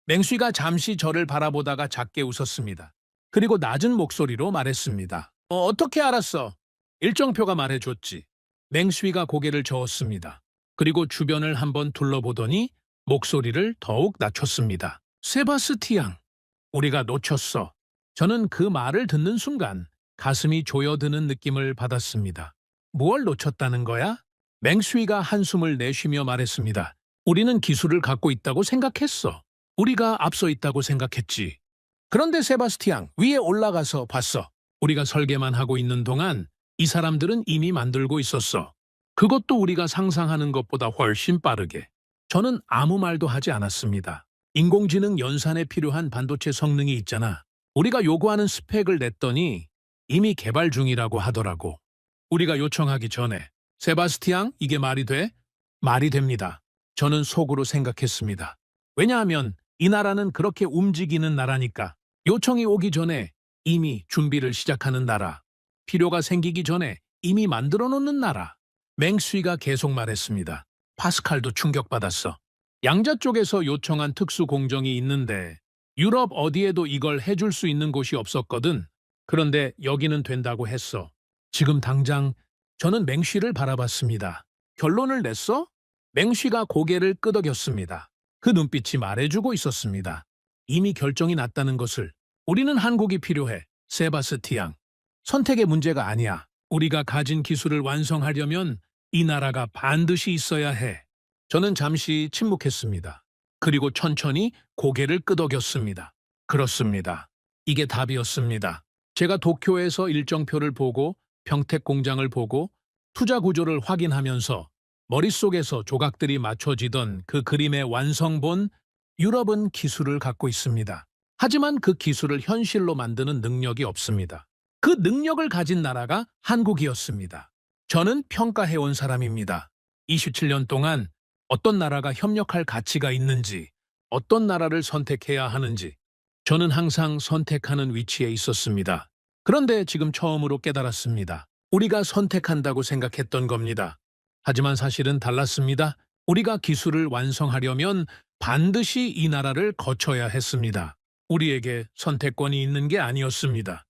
맹수이가 잠시 저를 바라보다가 작게 웃었습니다. 그리고 낮은 목소리로 말했습니다. 어떻게 알았어? 일정표가 말해줬지. 맹수이가 고개를 저었습니다. 그리고 주변을 한번 둘러보더니 목소리를 더욱 낮췄습니다. 세바스티앙, 우리가 놓쳤어. 저는 그 말을 듣는 순간 가슴이 조여드는 느낌을 받았습니다. 무얼 놓쳤다는 거야? 맹수이가 한숨을 내쉬며 말했습니다. 우리는 기술을 갖고 있다고 생각했어. 우리가 앞서 있다고 생각했지. 그런데 세바스티앙, 위에 올라가서 봤어. 우리가 설계만 하고 있는 동안 이 사람들은 이미 만들고 있었어. 그것도 우리가 상상하는 것보다 훨씬 빠르게. 저는 아무 말도 하지 않았습니다. 인공지능 연산에 필요한 반도체 성능이 있잖아. 우리가 요구하는 스펙을 냈더니 이미 개발 중이라고 하더라고. 우리가 요청하기 전에. 세바스티앙, 이게 말이 돼? 말이 됩니다. 저는 속으로 생각했습니다. 왜냐하면 이 나라는 그렇게 움직이는 나라니까. 요청이 오기 전에 이미 준비를 시작하는 나라. 필요가 생기기 전에 이미 만들어 놓는 나라. 맹수이가 계속 말했습니다. 파스칼도 충격받았어. 양자 쪽에서 요청한 특수 공정이 있는데 유럽 어디에도 이걸 해줄 수 있는 곳이 없었거든. 그런데 여기는 된다고 했어. 지금 당장 저는 맹쉬를 바라봤습니다. 결론을 냈어? 맹쉬가 고개를 끄덕였습니다. 그 눈빛이 말해주고 있었습니다. 이미 결정이 났다는 것을. 우리는 한국이 필요해, 세바스티앙. 선택의 문제가 아니야. 우리가 가진 기술을 완성하려면 이 나라가 반드시 있어야 해. 저는 잠시 침묵했습니다. 그리고 천천히 고개를 끄덕였습니다. 그렇습니다. 이게 답이었습니다. 제가 도쿄에서 일정표를 보고 평택 공장을 보고 투자 구조를 확인하면서 머릿속에서 조각들이 맞춰지던 그 그림의 완성본. 유럽은 기술을 갖고 있습니다. 하지만 그 기술을 현실로 만드는 능력이 없습니다. 그 능력을 가진 나라가 한국이었습니다. 저는 평가해온 사람입니다. 27년 동안 어떤 나라가 협력할 가치가 있는지, 어떤 나라를 선택해야 하는지, 저는 항상 선택하는 위치에 있었습니다. 그런데 지금 처음으로 깨달았습니다. 우리가 선택한다고 생각했던 겁니다. 하지만 사실은 달랐습니다. 우리가 기술을 완성하려면 반드시 이 나라를 거쳐야 했습니다. 우리에게 선택권이 있는 게 아니었습니다.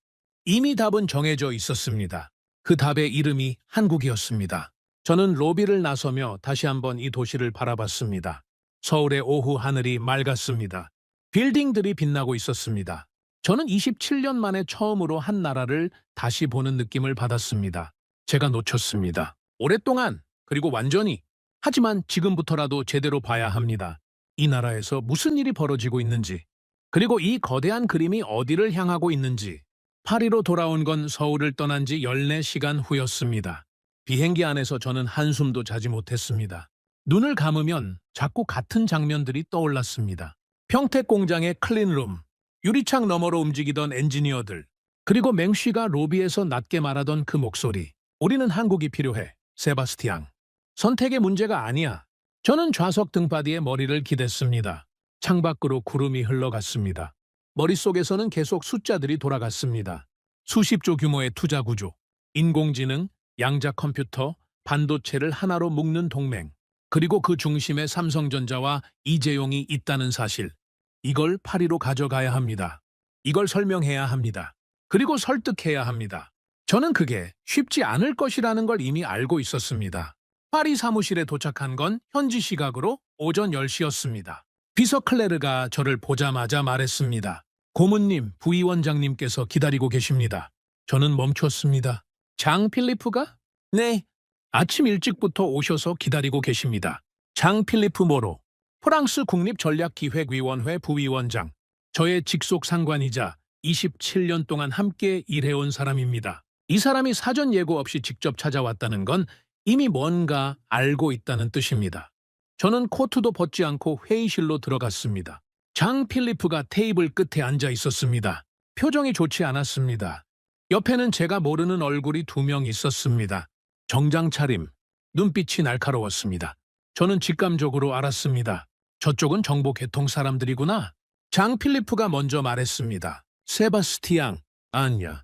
이미 답은 정해져 있었습니다. 그 답의 이름이 한국이었습니다. 저는 로비를 나서며 다시 한번 이 도시를 바라봤습니다. 서울의 오후 하늘이 맑았습니다. 빌딩들이 빛나고 있었습니다. 저는 27년 만에 처음으로 한 나라를 다시 보는 느낌을 받았습니다. 제가 놓쳤습니다. 오랫동안, 그리고 완전히. 하지만 지금부터라도 제대로 봐야 합니다. 이 나라에서 무슨 일이 벌어지고 있는지, 그리고 이 거대한 그림이 어디를 향하고 있는지. 파리로 돌아온 건 서울을 떠난 지 14시간 후였습니다. 비행기 안에서 저는 한숨도 자지 못했습니다. 눈을 감으면 자꾸 같은 장면들이 떠올랐습니다. 평택 공장의 클린룸, 유리창 너머로 움직이던 엔지니어들, 그리고 맹쉬가 로비에서 낮게 말하던 그 목소리. 우리는 한국이 필요해, 세바스티앙. 선택의 문제가 아니야. 저는 좌석 등받이에 머리를 기댔습니다. 창밖으로 구름이 흘러갔습니다. 머릿속에서는 계속 숫자들이 돌아갔습니다. 수십조 규모의 투자 구조, 인공지능, 양자 컴퓨터, 반도체를 하나로 묶는 동맹, 그리고 그 중심에 삼성전자와 이재용이 있다는 사실. 이걸 파리로 가져가야 합니다. 이걸 설명해야 합니다. 그리고 설득해야 합니다. 저는 그게 쉽지 않을 것이라는 걸 이미 알고 있었습니다. 파리 사무실에 도착한 건 현지 시각으로 오전 10시였습니다. 비서 클레르가 저를 보자마자 말했습니다. 고문님, 부위원장님께서 기다리고 계십니다. 저는 멈췄습니다. 장 필리프가? 네, 아침 일찍부터 오셔서 기다리고 계십니다. 장 필리프 모로, 프랑스 국립전략기획위원회 부위원장, 저의 직속 상관이자 27년 동안 함께 일해온 사람입니다. 이 사람이 사전 예고 없이 직접 찾아왔다는 건 이미 뭔가 알고 있다는 뜻입니다. 저는 코트도 벗지 않고 회의실로 들어갔습니다. 장 필리프가 테이블 끝에 앉아 있었습니다. 표정이 좋지 않았습니다. 옆에는 제가 모르는 얼굴이 2명 있었습니다. 정장 차림, 눈빛이 날카로웠습니다. 저는 직감적으로 알았습니다. 저쪽은 정보 개통 사람들이구나. 장 필리프가 먼저 말했습니다. 세바스티앙, 아니야.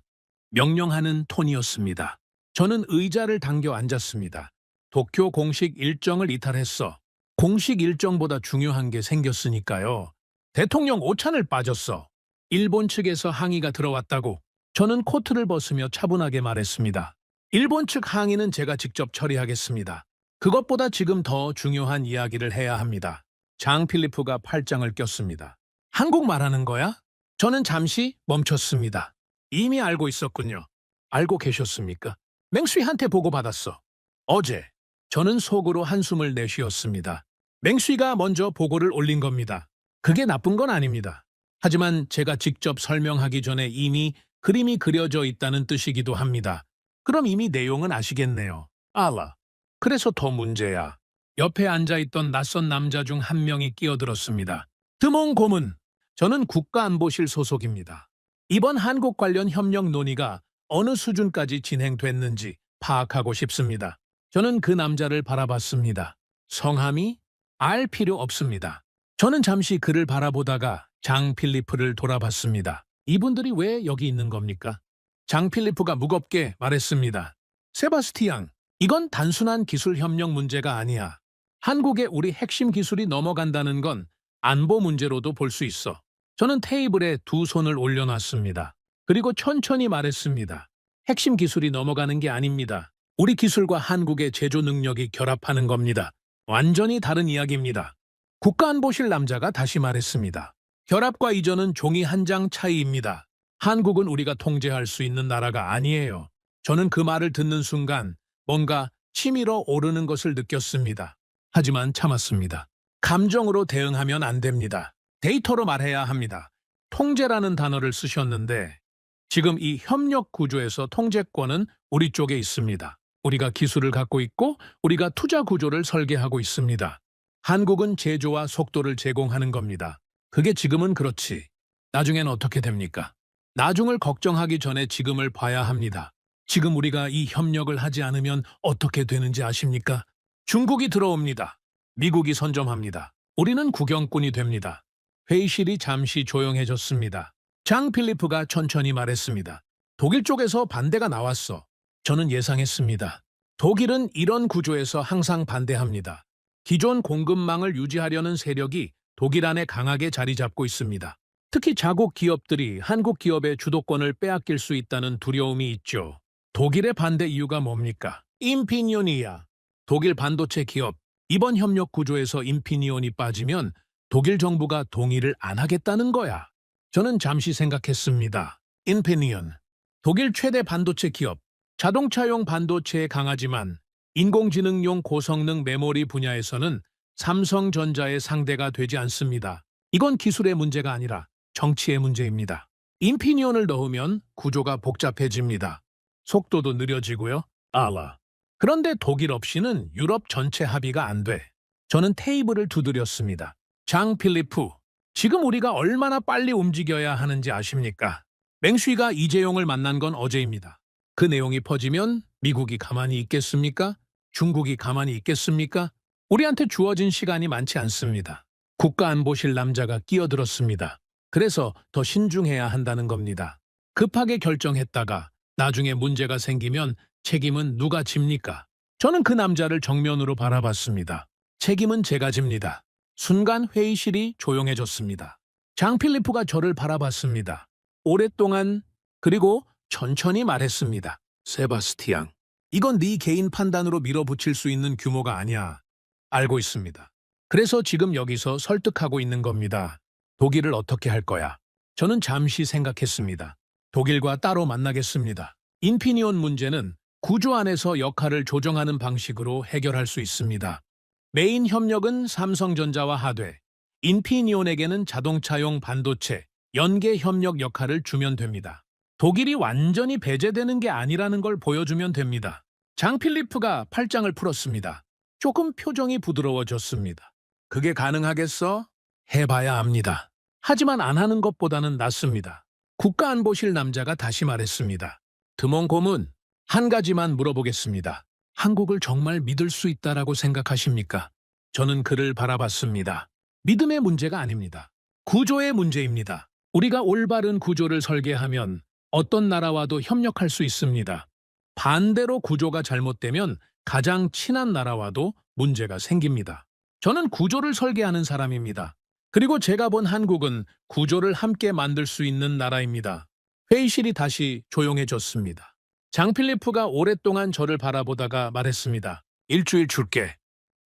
명령하는 톤이었습니다. 저는 의자를 당겨 앉았습니다. 도쿄 공식 일정을 이탈했어. 공식 일정보다 중요한 게 생겼으니까요. 대통령 오찬을 빠졌어. 일본 측에서 항의가 들어왔다고. 저는 코트를 벗으며 차분하게 말했습니다. 일본 측 항의는 제가 직접 처리하겠습니다. 그것보다 지금 더 중요한 이야기를 해야 합니다. 장 필리프가 팔짱을 꼈습니다. 한국 말하는 거야? 저는 잠시 멈췄습니다. 이미 알고 있었군요. 알고 계셨습니까? 맹수이한테 보고받았어. 어제. 저는 속으로 한숨을 내쉬었습니다. 맹수이가 먼저 보고를 올린 겁니다. 그게 나쁜 건 아닙니다. 하지만 제가 직접 설명하기 전에 이미 그림이 그려져 있다는 뜻이기도 합니다. 그럼 이미 내용은 아시겠네요. 알아. 그래서 더 문제야. 옆에 앉아있던 낯선 남자 중 한 명이 끼어들었습니다. 드몽 고문. 저는 국가안보실 소속입니다. 이번 한국 관련 협력 논의가 어느 수준까지 진행됐는지 파악하고 싶습니다. 저는 그 남자를 바라봤습니다. 성함이 알 필요 없습니다. 저는 잠시 그를 바라보다가 장 필리프를 돌아봤습니다. 이분들이 왜 여기 있는 겁니까? 장 필리프가 무겁게 말했습니다. 세바스티앙, 이건 단순한 기술 협력 문제가 아니야. 한국에 우리 핵심 기술이 넘어간다는 건 안보 문제로도 볼 수 있어. 저는 테이블에 두 손을 올려놨습니다. 그리고 천천히 말했습니다. 핵심 기술이 넘어가는 게 아닙니다. 우리 기술과 한국의 제조 능력이 결합하는 겁니다. 완전히 다른 이야기입니다. 국가안보실 남자가 다시 말했습니다. 결합과 이전은 종이 한 장 차이입니다. 한국은 우리가 통제할 수 있는 나라가 아니에요. 저는 그 말을 듣는 순간 뭔가 치밀어 오르는 것을 느꼈습니다. 하지만 참았습니다. 감정으로 대응하면 안 됩니다. 데이터로 말해야 합니다. 통제라는 단어를 쓰셨는데 지금 이 협력 구조에서 통제권은 우리 쪽에 있습니다. 우리가 기술을 갖고 있고 우리가 투자 구조를 설계하고 있습니다. 한국은 제조와 속도를 제공하는 겁니다. 그게 지금은 그렇지. 나중엔 어떻게 됩니까? 나중을 걱정하기 전에 지금을 봐야 합니다. 지금 우리가 이 협력을 하지 않으면 어떻게 되는지 아십니까? 중국이 들어옵니다. 미국이 선점합니다. 우리는 구경꾼이 됩니다. 회의실이 잠시 조용해졌습니다. 장 필리프가 천천히 말했습니다. 독일 쪽에서 반대가 나왔어. 저는 예상했습니다. 독일은 이런 구조에서 항상 반대합니다. 기존 공급망을 유지하려는 세력이 독일 안에 강하게 자리 잡고 있습니다. 특히 자국 기업들이 한국 기업의 주도권을 빼앗길 수 있다는 두려움이 있죠. 독일의 반대 이유가 뭡니까? 인피니온이야. 독일 반도체 기업. 이번 협력 구조에서 인피니온이 빠지면 독일 정부가 동의를 안 하겠다는 거야. 저는 잠시 생각했습니다. 인피니온. 독일 최대 반도체 기업. 자동차용 반도체에 강하지만 인공지능용 고성능 메모리 분야에서는 삼성전자의 상대가 되지 않습니다. 이건 기술의 문제가 아니라 정치의 문제입니다. 인피니온을 넣으면 구조가 복잡해집니다. 속도도 느려지고요. 그런데 독일 없이는 유럽 전체 합의가 안 돼. 저는 테이블을 두드렸습니다. 장 필리프, 지금 우리가 얼마나 빨리 움직여야 하는지 아십니까? 맹쉬가 이재용을 만난 건 어제입니다. 그 내용이 퍼지면 미국이 가만히 있겠습니까? 중국이 가만히 있겠습니까? 우리한테 주어진 시간이 많지 않습니다. 국가안보실 남자가 끼어들었습니다. 그래서 더 신중해야 한다는 겁니다. 급하게 결정했다가 나중에 문제가 생기면 책임은 누가 집니까? 저는 그 남자를 정면으로 바라봤습니다. 책임은 제가 집니다. 순간 회의실이 조용해졌습니다. 장 필리프가 저를 바라봤습니다. 오랫동안 그리고 천천히 말했습니다. 세바스티앙, 이건 네 개인 판단으로 밀어붙일 수 있는 규모가 아니야. 알고 있습니다. 그래서 지금 여기서 설득하고 있는 겁니다. 독일을 어떻게 할 거야? 저는 잠시 생각했습니다. 독일과 따로 만나겠습니다. 인피니온 문제는 구조 안에서 역할을 조정하는 방식으로 해결할 수 있습니다. 메인 협력은 삼성전자와 하되, 인피니온에게는 자동차용 반도체, 연계 협력 역할을 주면 됩니다. 독일이 완전히 배제되는 게 아니라는 걸 보여주면 됩니다. 장 필리프가 팔짱을 풀었습니다. 조금 표정이 부드러워졌습니다. 그게 가능하겠어? 해봐야 합니다. 하지만 안 하는 것보다는 낫습니다. 국가안보실 남자가 다시 말했습니다. 드몬 고문, 한 가지만 물어보겠습니다. 한국을 정말 믿을 수 있다라고 생각하십니까? 저는 그를 바라봤습니다. 믿음의 문제가 아닙니다. 구조의 문제입니다. 우리가 올바른 구조를 설계하면 어떤 나라와도 협력할 수 있습니다. 반대로 구조가 잘못되면 가장 친한 나라와도 문제가 생깁니다. 저는 구조를 설계하는 사람입니다. 그리고 제가 본 한국은 구조를 함께 만들 수 있는 나라입니다. 회의실이 다시 조용해졌습니다. 장 필리프가 오랫동안 저를 바라보다가 말했습니다. 일주일 줄게.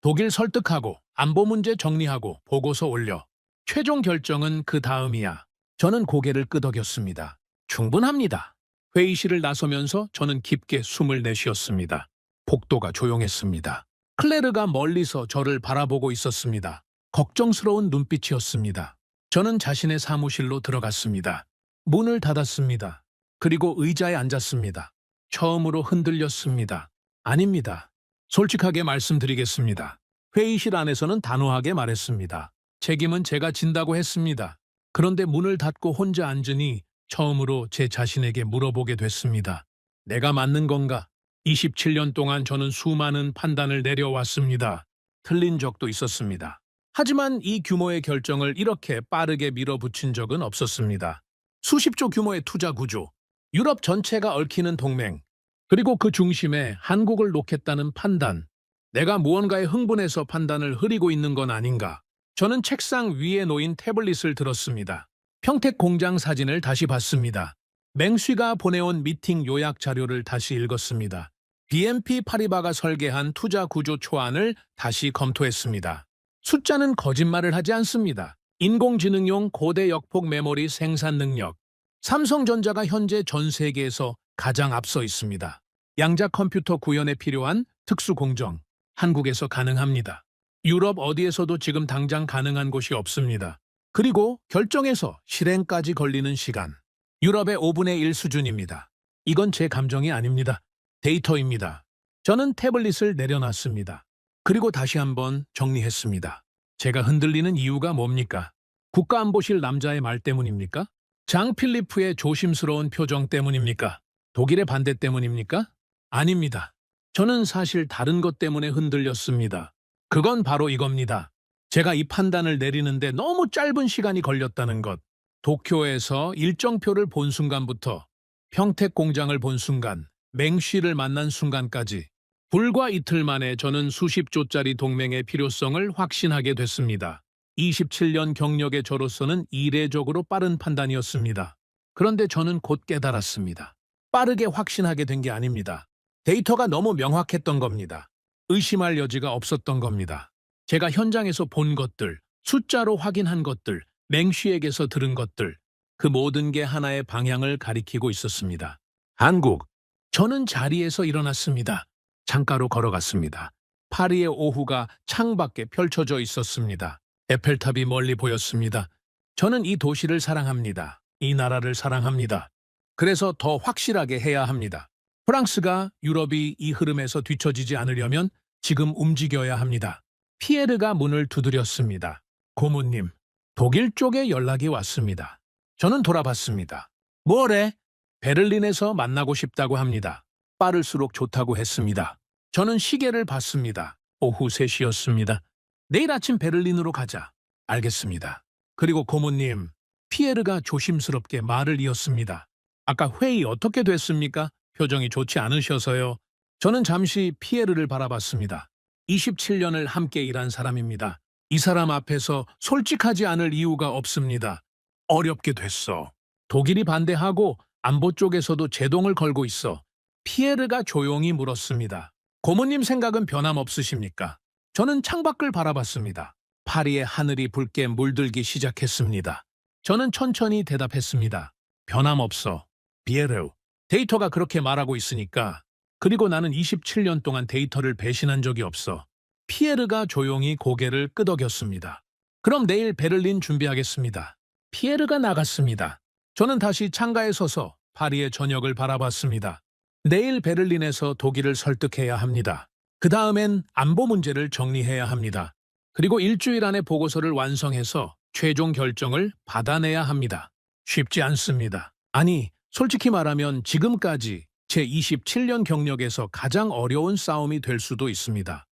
독일 설득하고 안보 문제 정리하고 보고서 올려. 최종 결정은 그 다음이야. 저는 고개를 끄덕였습니다. 충분합니다. 회의실을 나서면서 저는 깊게 숨을 내쉬었습니다. 복도가 조용했습니다. 클레르가 멀리서 저를 바라보고 있었습니다. 걱정스러운 눈빛이었습니다. 저는 자신의 사무실로 들어갔습니다. 문을 닫았습니다. 그리고 의자에 앉았습니다. 처음으로 흔들렸습니다. 아닙니다. 솔직하게 말씀드리겠습니다. 회의실 안에서는 단호하게 말했습니다. 책임은 제가 진다고 했습니다. 그런데 문을 닫고 혼자 앉으니 처음으로 제 자신에게 물어보게 됐습니다. 내가 맞는 건가? 27년 동안 저는 수많은 판단을 내려왔습니다. 틀린 적도 있었습니다. 하지만 이 규모의 결정을 이렇게 빠르게 밀어붙인 적은 없었습니다. 수십조 규모의 투자 구조, 유럽 전체가 얽히는 동맹, 그리고 그 중심에 한국을 놓겠다는 판단. 내가 무언가에 흥분해서 판단을 흐리고 있는 건 아닌가. 저는 책상 위에 놓인 태블릿을 들었습니다. 평택 공장 사진을 다시 봤습니다. 맹쉬가 보내온 미팅 요약 자료를 다시 읽었습니다. BNP 파리바가 설계한 투자 구조 초안을 다시 검토했습니다. 숫자는 거짓말을 하지 않습니다. 인공지능용 고대 역폭 메모리 생산 능력. 삼성전자가 현재 전 세계에서 가장 앞서 있습니다. 양자 컴퓨터 구현에 필요한 특수 공정. 한국에서 가능합니다. 유럽 어디에서도 지금 당장 가능한 곳이 없습니다. 그리고 결정에서 실행까지 걸리는 시간. 유럽의 5분의 1 수준입니다. 이건 제 감정이 아닙니다. 데이터입니다. 저는 태블릿을 내려놨습니다. 그리고 다시 한번 정리했습니다. 제가 흔들리는 이유가 뭡니까? 국가안보실 남자의 말 때문입니까? 장 필리프의 조심스러운 표정 때문입니까? 독일의 반대 때문입니까? 아닙니다. 저는 사실 다른 것 때문에 흔들렸습니다. 그건 바로 이겁니다. 제가 이 판단을 내리는데 너무 짧은 시간이 걸렸다는 것. 도쿄에서 일정표를 본 순간부터 평택 공장을 본 순간, 맹쉬를 만난 순간까지 불과 이틀 만에 저는 수십 조짜리 동맹의 필요성을 확신하게 됐습니다. 27년 경력의 저로서는 이례적으로 빠른 판단이었습니다. 그런데 저는 곧 깨달았습니다. 빠르게 확신하게 된 게 아닙니다. 데이터가 너무 명확했던 겁니다. 의심할 여지가 없었던 겁니다. 제가 현장에서 본 것들, 숫자로 확인한 것들, 맹쉬에게서 들은 것들, 그 모든 게 하나의 방향을 가리키고 있었습니다. 한국. 저는 자리에서 일어났습니다. 창가로 걸어갔습니다. 파리의 오후가 창밖에 펼쳐져 있었습니다. 에펠탑이 멀리 보였습니다. 저는 이 도시를 사랑합니다. 이 나라를 사랑합니다. 그래서 더 확실하게 해야 합니다. 프랑스가 유럽이 이 흐름에서 뒤처지지 않으려면 지금 움직여야 합니다. 피에르가 문을 두드렸습니다. 고모님, 독일 쪽에 연락이 왔습니다. 저는 돌아봤습니다. 뭐래? 베를린에서 만나고 싶다고 합니다. 빠를수록 좋다고 했습니다. 저는 시계를 봤습니다. 오후 3시였습니다. 내일 아침 베를린으로 가자. 알겠습니다. 그리고 고모님, 피에르가 조심스럽게 말을 이었습니다. 아까 회의 어떻게 됐습니까? 표정이 좋지 않으셔서요. 저는 잠시 피에르를 바라봤습니다. 27년을 함께 일한 사람입니다. 이 사람 앞에서 솔직하지 않을 이유가 없습니다. 어렵게 됐어. 독일이 반대하고 안보 쪽에서도 제동을 걸고 있어. 피에르가 조용히 물었습니다. 고모님 생각은 변함없으십니까? 저는 창밖을 바라봤습니다. 파리의 하늘이 붉게 물들기 시작했습니다. 저는 천천히 대답했습니다. 변함없어. 피에르. 데이터가 그렇게 말하고 있으니까. 그리고 나는 27년 동안 데이터를 배신한 적이 없어. 피에르가 조용히 고개를 끄덕였습니다. 그럼 내일 베를린 준비하겠습니다. 피에르가 나갔습니다. 저는 다시 창가에 서서 파리의 저녁을 바라봤습니다. 내일 베를린에서 독일을 설득해야 합니다. 그 다음엔 안보 문제를 정리해야 합니다. 그리고 일주일 안에 보고서를 완성해서 최종 결정을 받아내야 합니다. 쉽지 않습니다. 아니, 솔직히 말하면 지금까지 제 27년 경력에서 가장 어려운 싸움이 될 수도 있습니다.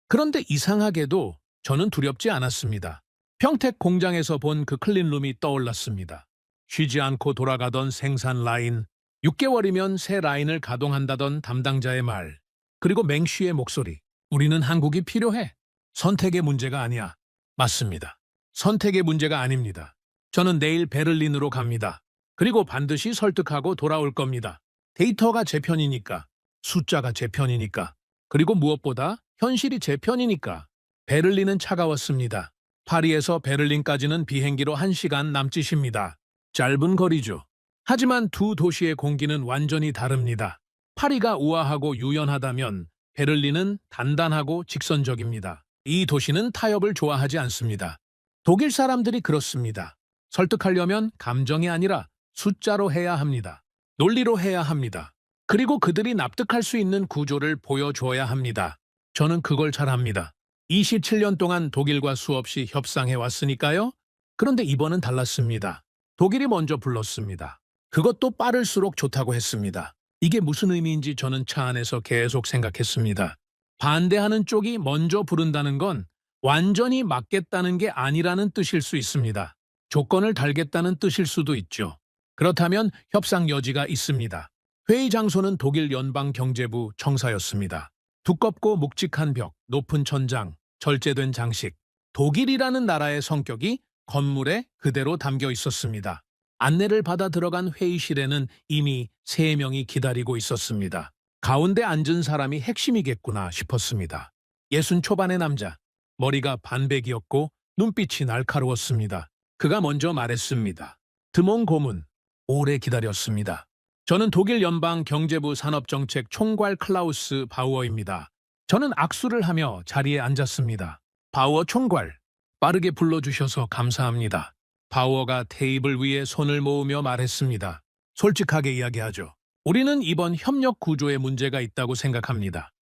그런데 이상하게도 저는 두렵지 않았습니다. 평택 공장에서 본 그 클린룸이 떠올랐습니다. 쉬지 않고 돌아가던 생산 라인, 6개월이면 새 라인을 가동한다던 담당자의 말, 그리고 맹쉬의 목소리. 우리는 한국이 필요해. 선택의 문제가 아니야. 맞습니다. 선택의 문제가 아닙니다. 저는 내일 베를린으로 갑니다. 그리고 반드시 설득하고 돌아올 겁니다. 데이터가 제 편이니까, 숫자가 제 편이니까, 그리고 무엇보다 현실이 제 편이니까. 베를린은 차가웠습니다. 파리에서 베를린까지는 비행기로 1시간 남짓입니다. 짧은 거리죠. 하지만 두 도시의 공기는 완전히 다릅니다. 파리가 우아하고 유연하다면 베를린은 단단하고 직선적입니다. 이 도시는 타협을 좋아하지 않습니다. 독일 사람들이 그렇습니다. 설득하려면 감정이 아니라 숫자로 해야 합니다. 논리로 해야 합니다. 그리고 그들이 납득할 수 있는 구조를 보여줘야 합니다. 저는 그걸 잘합니다. 27년 동안 독일과 수없이 협상해 왔으니까요. 그런데 이번은 달랐습니다. 독일이 먼저 불렀습니다. 그것도 빠를수록 좋다고 했습니다. 이게 무슨 의미인지 저는 차 안에서 계속 생각했습니다. 반대하는 쪽이 먼저 부른다는 건 완전히 맞겠다는 게 아니라는 뜻일 수 있습니다. 조건을 달겠다는 뜻일 수도 있죠. 그렇다면 협상 여지가 있습니다. 회의 장소는 독일 연방경제부 청사였습니다. 두껍고 묵직한 벽, 높은 천장, 절제된 장식. 독일이라는 나라의 성격이 건물에 그대로 담겨 있었습니다. 안내를 받아 들어간 회의실에는 이미 3명이 기다리고 있었습니다. 가운데 앉은 사람이 핵심이겠구나 싶었습니다. 60 초반의 남자, 머리가 반백이었고 눈빛이 날카로웠습니다. 그가 먼저 말했습니다. 드몬 고문, 오래 기다렸습니다. 저는 독일 연방 경제부 산업정책 총괄 클라우스 바우어입니다. 저는 악수를 하며 자리에 앉았습니다. 바우어 총괄, 빠르게 불러주셔서 감사합니다. 바우어가 테이블 위에 손을 모으며 말했습니다. 솔직하게 이야기하죠. 우리는 이번 협력 구조에 문제가 있다고 생각합니다.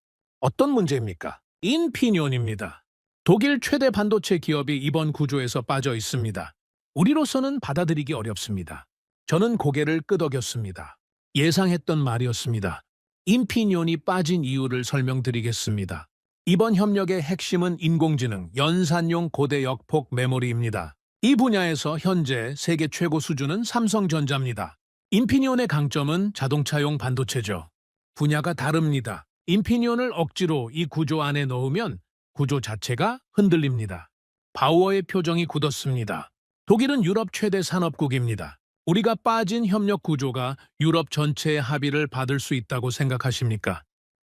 어떤 문제입니까? 인피니온입니다. 독일 최대 반도체 기업이 이번 구조에서 빠져 있습니다. 우리로서는 받아들이기 어렵습니다. 저는 고개를 끄덕였습니다. 예상했던 말이었습니다. 인피니온이 빠진 이유를 설명드리겠습니다. 이번 협력의 핵심은 인공지능, 연산용 고대 역폭 메모리입니다. 이 분야에서 현재 세계 최고 수준은 삼성전자입니다. 인피니온의 강점은 자동차용 반도체죠. 분야가 다릅니다. 인피니온을 억지로 이 구조 안에 넣으면 구조 자체가 흔들립니다. 바우어의 표정이 굳었습니다. 독일은 유럽 최대 산업국입니다. 우리가 빠진 협력 구조가 유럽 전체의 합의를 받을 수 있다고 생각하십니까?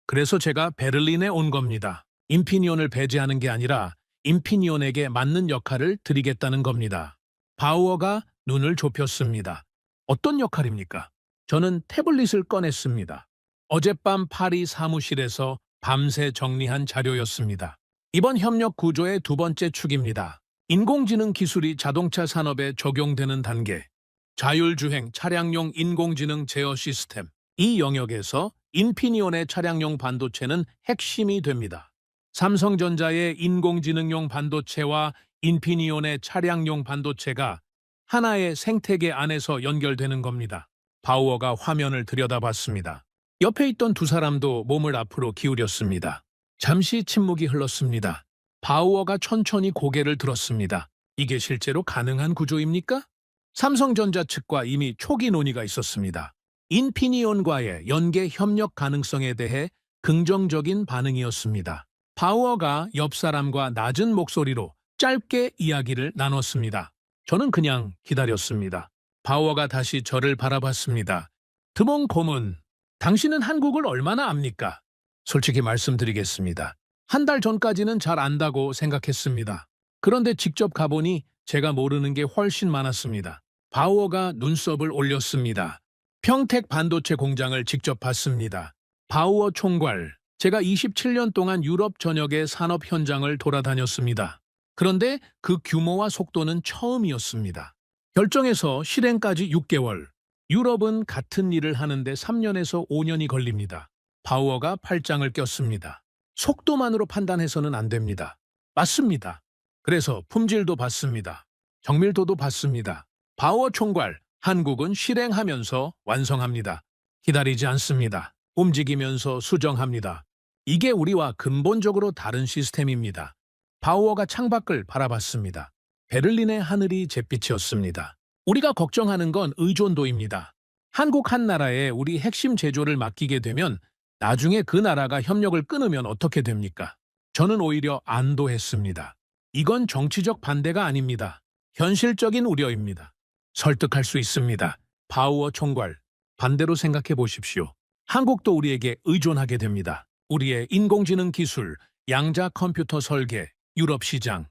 그래서 제가 베를린에 온 겁니다. 인피니온을 배제하는 게 아니라 인피니온에게 맞는 역할을 드리겠다는 겁니다. 바우어가 눈을 좁혔습니다. 어떤 역할입니까? 저는 태블릿을 꺼냈습니다. 어젯밤 파리 사무실에서 밤새 정리한 자료였습니다. 이번 협력 구조의 2번째 축입니다. 인공지능 기술이 자동차 산업에 적용되는 단계. 자율주행 차량용 인공지능 제어 시스템. 이 영역에서 인피니온의 차량용 반도체는 핵심이 됩니다. 삼성전자의 인공지능용 반도체와 인피니온의 차량용 반도체가 하나의 생태계 안에서 연결되는 겁니다. 바우어가 화면을 들여다봤습니다. 옆에 있던 2 사람도 몸을 앞으로 기울였습니다. 잠시 침묵이 흘렀습니다. 바우어가 천천히 고개를 들었습니다. 이게 실제로 가능한 구조입니까? 삼성전자 측과 이미 초기 논의가 있었습니다. 인피니온과의 연계 협력 가능성에 대해 긍정적인 반응이었습니다. 바우어가 옆 사람과 낮은 목소리로 짧게 이야기를 나눴습니다. 저는 그냥 기다렸습니다. 바우어가 다시 저를 바라봤습니다. 드몬 고문, 당신은 한국을 얼마나 압니까? 솔직히 말씀드리겠습니다. 1달 전까지는 잘 안다고 생각했습니다. 그런데 직접 가보니 제가 모르는 게 훨씬 많았습니다. 바우어가 눈썹을 올렸습니다. 평택 반도체 공장을 직접 봤습니다. 바우어 총괄, 제가 27년 동안 유럽 전역의 산업 현장을 돌아다녔습니다. 그런데 그 규모와 속도는 처음이었습니다. 결정에서 실행까지 6개월, 유럽은 같은 일을 하는데 3년에서 5년이 걸립니다. 바우어가 팔짱을 꼈습니다. 속도만으로 판단해서는 안 됩니다. 맞습니다. 그래서 품질도 봤습니다. 정밀도도 봤습니다. 바우어 총괄, 한국은 실행하면서 완성합니다. 기다리지 않습니다. 움직이면서 수정합니다. 이게 우리와 근본적으로 다른 시스템입니다. 바우어가 창밖을 바라봤습니다. 베를린의 하늘이 잿빛이었습니다. 우리가 걱정하는 건 의존도입니다. 한국 한 나라에 우리 핵심 제조를 맡기게 되면 나중에 그 나라가 협력을 끊으면 어떻게 됩니까? 저는 오히려 안도했습니다. 이건 정치적 반대가 아닙니다. 현실적인 우려입니다. 설득할 수 있습니다. 바우어 총괄, 반대로 생각해 보십시오. 한국도 우리에게 의존하게 됩니다. 우리의 인공지능 기술, 양자 컴퓨터 설계, 유럽 시장.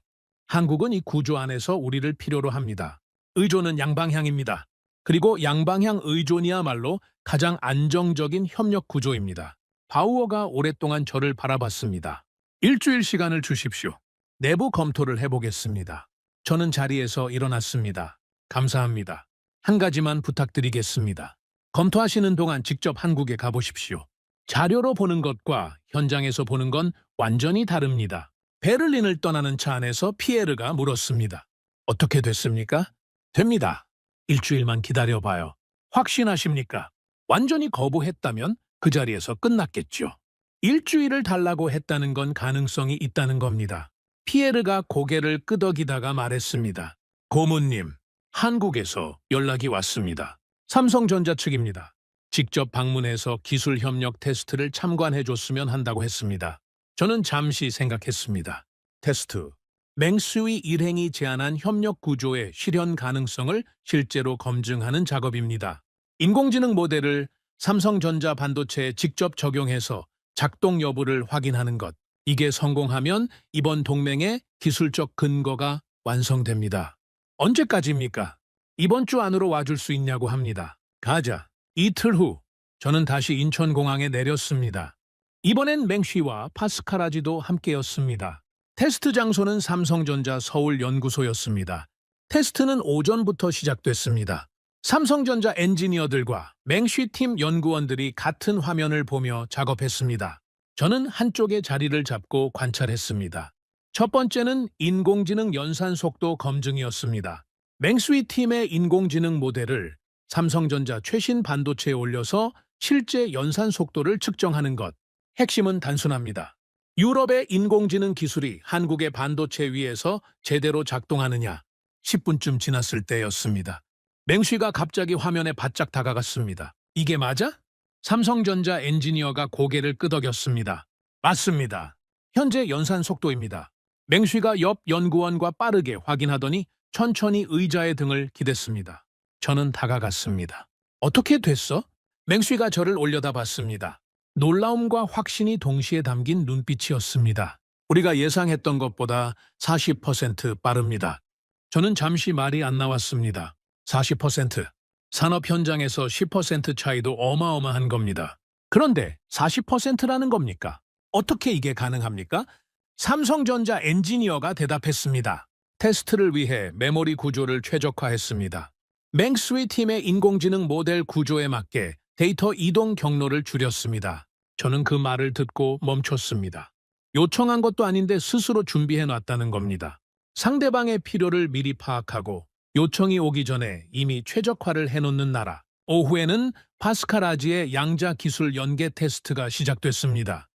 한국은 이 구조 안에서 우리를 필요로 합니다. 의존은 양방향입니다. 그리고 양방향 의존이야말로 가장 안정적인 협력 구조입니다. 바우어가 오랫동안 저를 바라봤습니다. 일주일 시간을 주십시오. 내부 검토를 해보겠습니다. 저는 자리에서 일어났습니다. 감사합니다. 한 가지만 부탁드리겠습니다. 검토하시는 동안 직접 한국에 가보십시오. 자료로 보는 것과 현장에서 보는 건 완전히 다릅니다. 베를린을 떠나는 차 안에서 피에르가 물었습니다. 어떻게 됐습니까? 됩니다. 일주일만 기다려봐요. 확신하십니까? 완전히 거부했다면 그 자리에서 끝났겠죠. 일주일을 달라고 했다는 건 가능성이 있다는 겁니다. 피에르가 고개를 끄덕이다가 말했습니다. 고문님, 한국에서 연락이 왔습니다. 삼성전자 측입니다. 직접 방문해서 기술 협력 테스트를 참관해줬으면 한다고 했습니다. 저는 잠시 생각했습니다. 테스트, 맹수위 일행이 제안한 협력 구조의 실현 가능성을 실제로 검증하는 작업입니다. 인공지능 모델을 삼성전자 반도체에 직접 적용해서 작동 여부를 확인하는 것. 이게 성공하면 이번 동맹의 기술적 근거가 완성됩니다. 언제까지입니까? 이번 주 안으로 와줄 수 있냐고 합니다. 가자. 이틀 후 저는 다시 인천공항에 내렸습니다. 이번엔 맹쉬와 파스카라지도 함께였습니다. 테스트 장소는 삼성전자 서울연구소였습니다. 테스트는 오전부터 시작됐습니다. 삼성전자 엔지니어들과 맹쉬팀 연구원들이 같은 화면을 보며 작업했습니다. 저는 한쪽에 자리를 잡고 관찰했습니다. 첫 번째는 인공지능 연산 속도 검증이었습니다. 맹스위 팀의 인공지능 모델을 삼성전자 최신 반도체에 올려서 실제 연산 속도를 측정하는 것. 핵심은 단순합니다. 유럽의 인공지능 기술이 한국의 반도체 위에서 제대로 작동하느냐. 10분쯤 지났을 때였습니다. 맹쉬가 갑자기 화면에 바짝 다가갔습니다. 이게 맞아? 삼성전자 엔지니어가 고개를 끄덕였습니다. 맞습니다. 현재 연산 속도입니다. 맹쉬가 옆 연구원과 빠르게 확인하더니 천천히 의자의 등을 기댔습니다. 저는 다가갔습니다. 어떻게 됐어? 맹쉬가 저를 올려다봤습니다. 놀라움과 확신이 동시에 담긴 눈빛이었습니다. 우리가 예상했던 것보다 40% 빠릅니다. 저는 잠시 말이 안 나왔습니다. 40%. 산업 현장에서 10% 차이도 어마어마한 겁니다. 그런데 40%라는 겁니까? 어떻게 이게 가능합니까? 삼성전자 엔지니어가 대답했습니다. 테스트를 위해 메모리 구조를 최적화했습니다. 맹스위 팀의 인공지능 모델 구조에 맞게 데이터 이동 경로를 줄였습니다. 저는 그 말을 듣고 멈췄습니다. 요청한 것도 아닌데 스스로 준비해놨다는 겁니다. 상대방의 필요를 미리 파악하고 요청이 오기 전에 이미 최적화를 해놓는 나라. 오후에는 파스카라지의 양자 기술 연계 테스트가 시작됐습니다.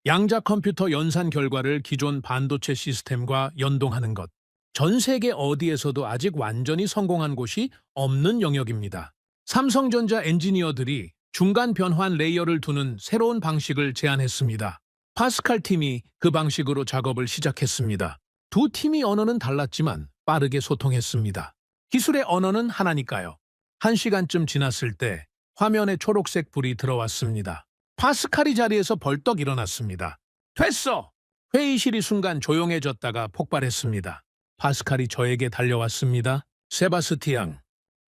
양자 컴퓨터 연산 결과를 기존 반도체 시스템과 연동하는 것. 전 세계 어디에서도 아직 완전히 성공한 곳이 없는 영역입니다. 삼성전자 엔지니어들이 중간 변환 레이어를 두는 새로운 방식을 제안했습니다. 파스칼 팀이 그 방식으로 작업을 시작했습니다. 두 팀이 언어는 달랐지만 빠르게 소통했습니다. 기술의 언어는 하나니까요. 1시간쯤 지났을 때 화면에 초록색 불이 들어왔습니다. 파스칼이 자리에서 벌떡 일어났습니다. 됐어! 회의실이 순간 조용해졌다가 폭발했습니다. 파스칼이 저에게 달려왔습니다. 세바스티앙,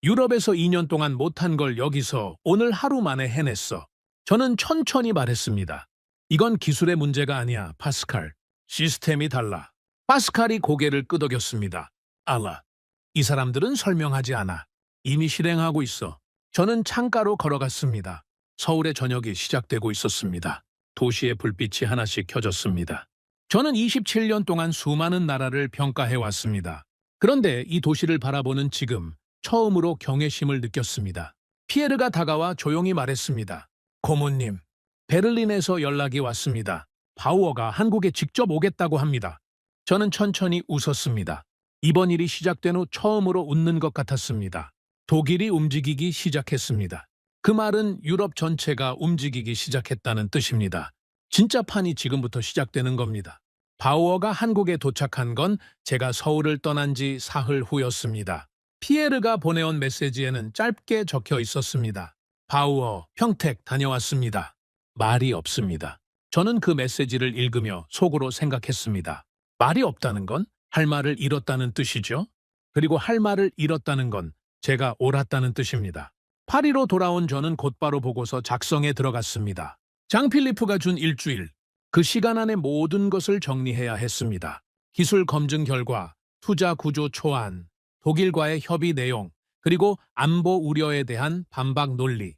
유럽에서 2년 동안 못한 걸 여기서 오늘 하루 만에 해냈어. 저는 천천히 말했습니다. 이건 기술의 문제가 아니야, 파스칼. 시스템이 달라. 파스칼이 고개를 끄덕였습니다. 알아. 이 사람들은 설명하지 않아. 이미 실행하고 있어. 저는 창가로 걸어갔습니다. 서울의 저녁이 시작되고 있었습니다. 도시의 불빛이 하나씩 켜졌습니다. 저는 27년 동안 수많은 나라를 평가해왔습니다. 그런데 이 도시를 바라보는 지금 처음으로 경외심을 느꼈습니다. 피에르가 다가와 조용히 말했습니다. 고모님, 베를린에서 연락이 왔습니다. 바우어가 한국에 직접 오겠다고 합니다. 저는 천천히 웃었습니다. 이번 일이 시작된 후 처음으로 웃는 것 같았습니다. 독일이 움직이기 시작했습니다. 그 말은 유럽 전체가 움직이기 시작했다는 뜻입니다. 진짜 판이 지금부터 시작되는 겁니다. 바우어가 한국에 도착한 건 제가 서울을 떠난 지 사흘 후였습니다. 피에르가 보내온 메시지에는 짧게 적혀 있었습니다. 바우어, 평택 다녀왔습니다. 말이 없습니다. 저는 그 메시지를 읽으며 속으로 생각했습니다. 말이 없다는 건 할 말을 잃었다는 뜻이죠. 그리고 할 말을 잃었다는 건 제가 옳았다는 뜻입니다. 파리로 돌아온 저는 곧바로 보고서 작성에 들어갔습니다. 장필리프가 준 일주일. 그 시간 안에 모든 것을 정리해야 했습니다. 기술 검증 결과, 투자 구조 초안, 독일과의 협의 내용, 그리고 안보 우려에 대한 반박 논리.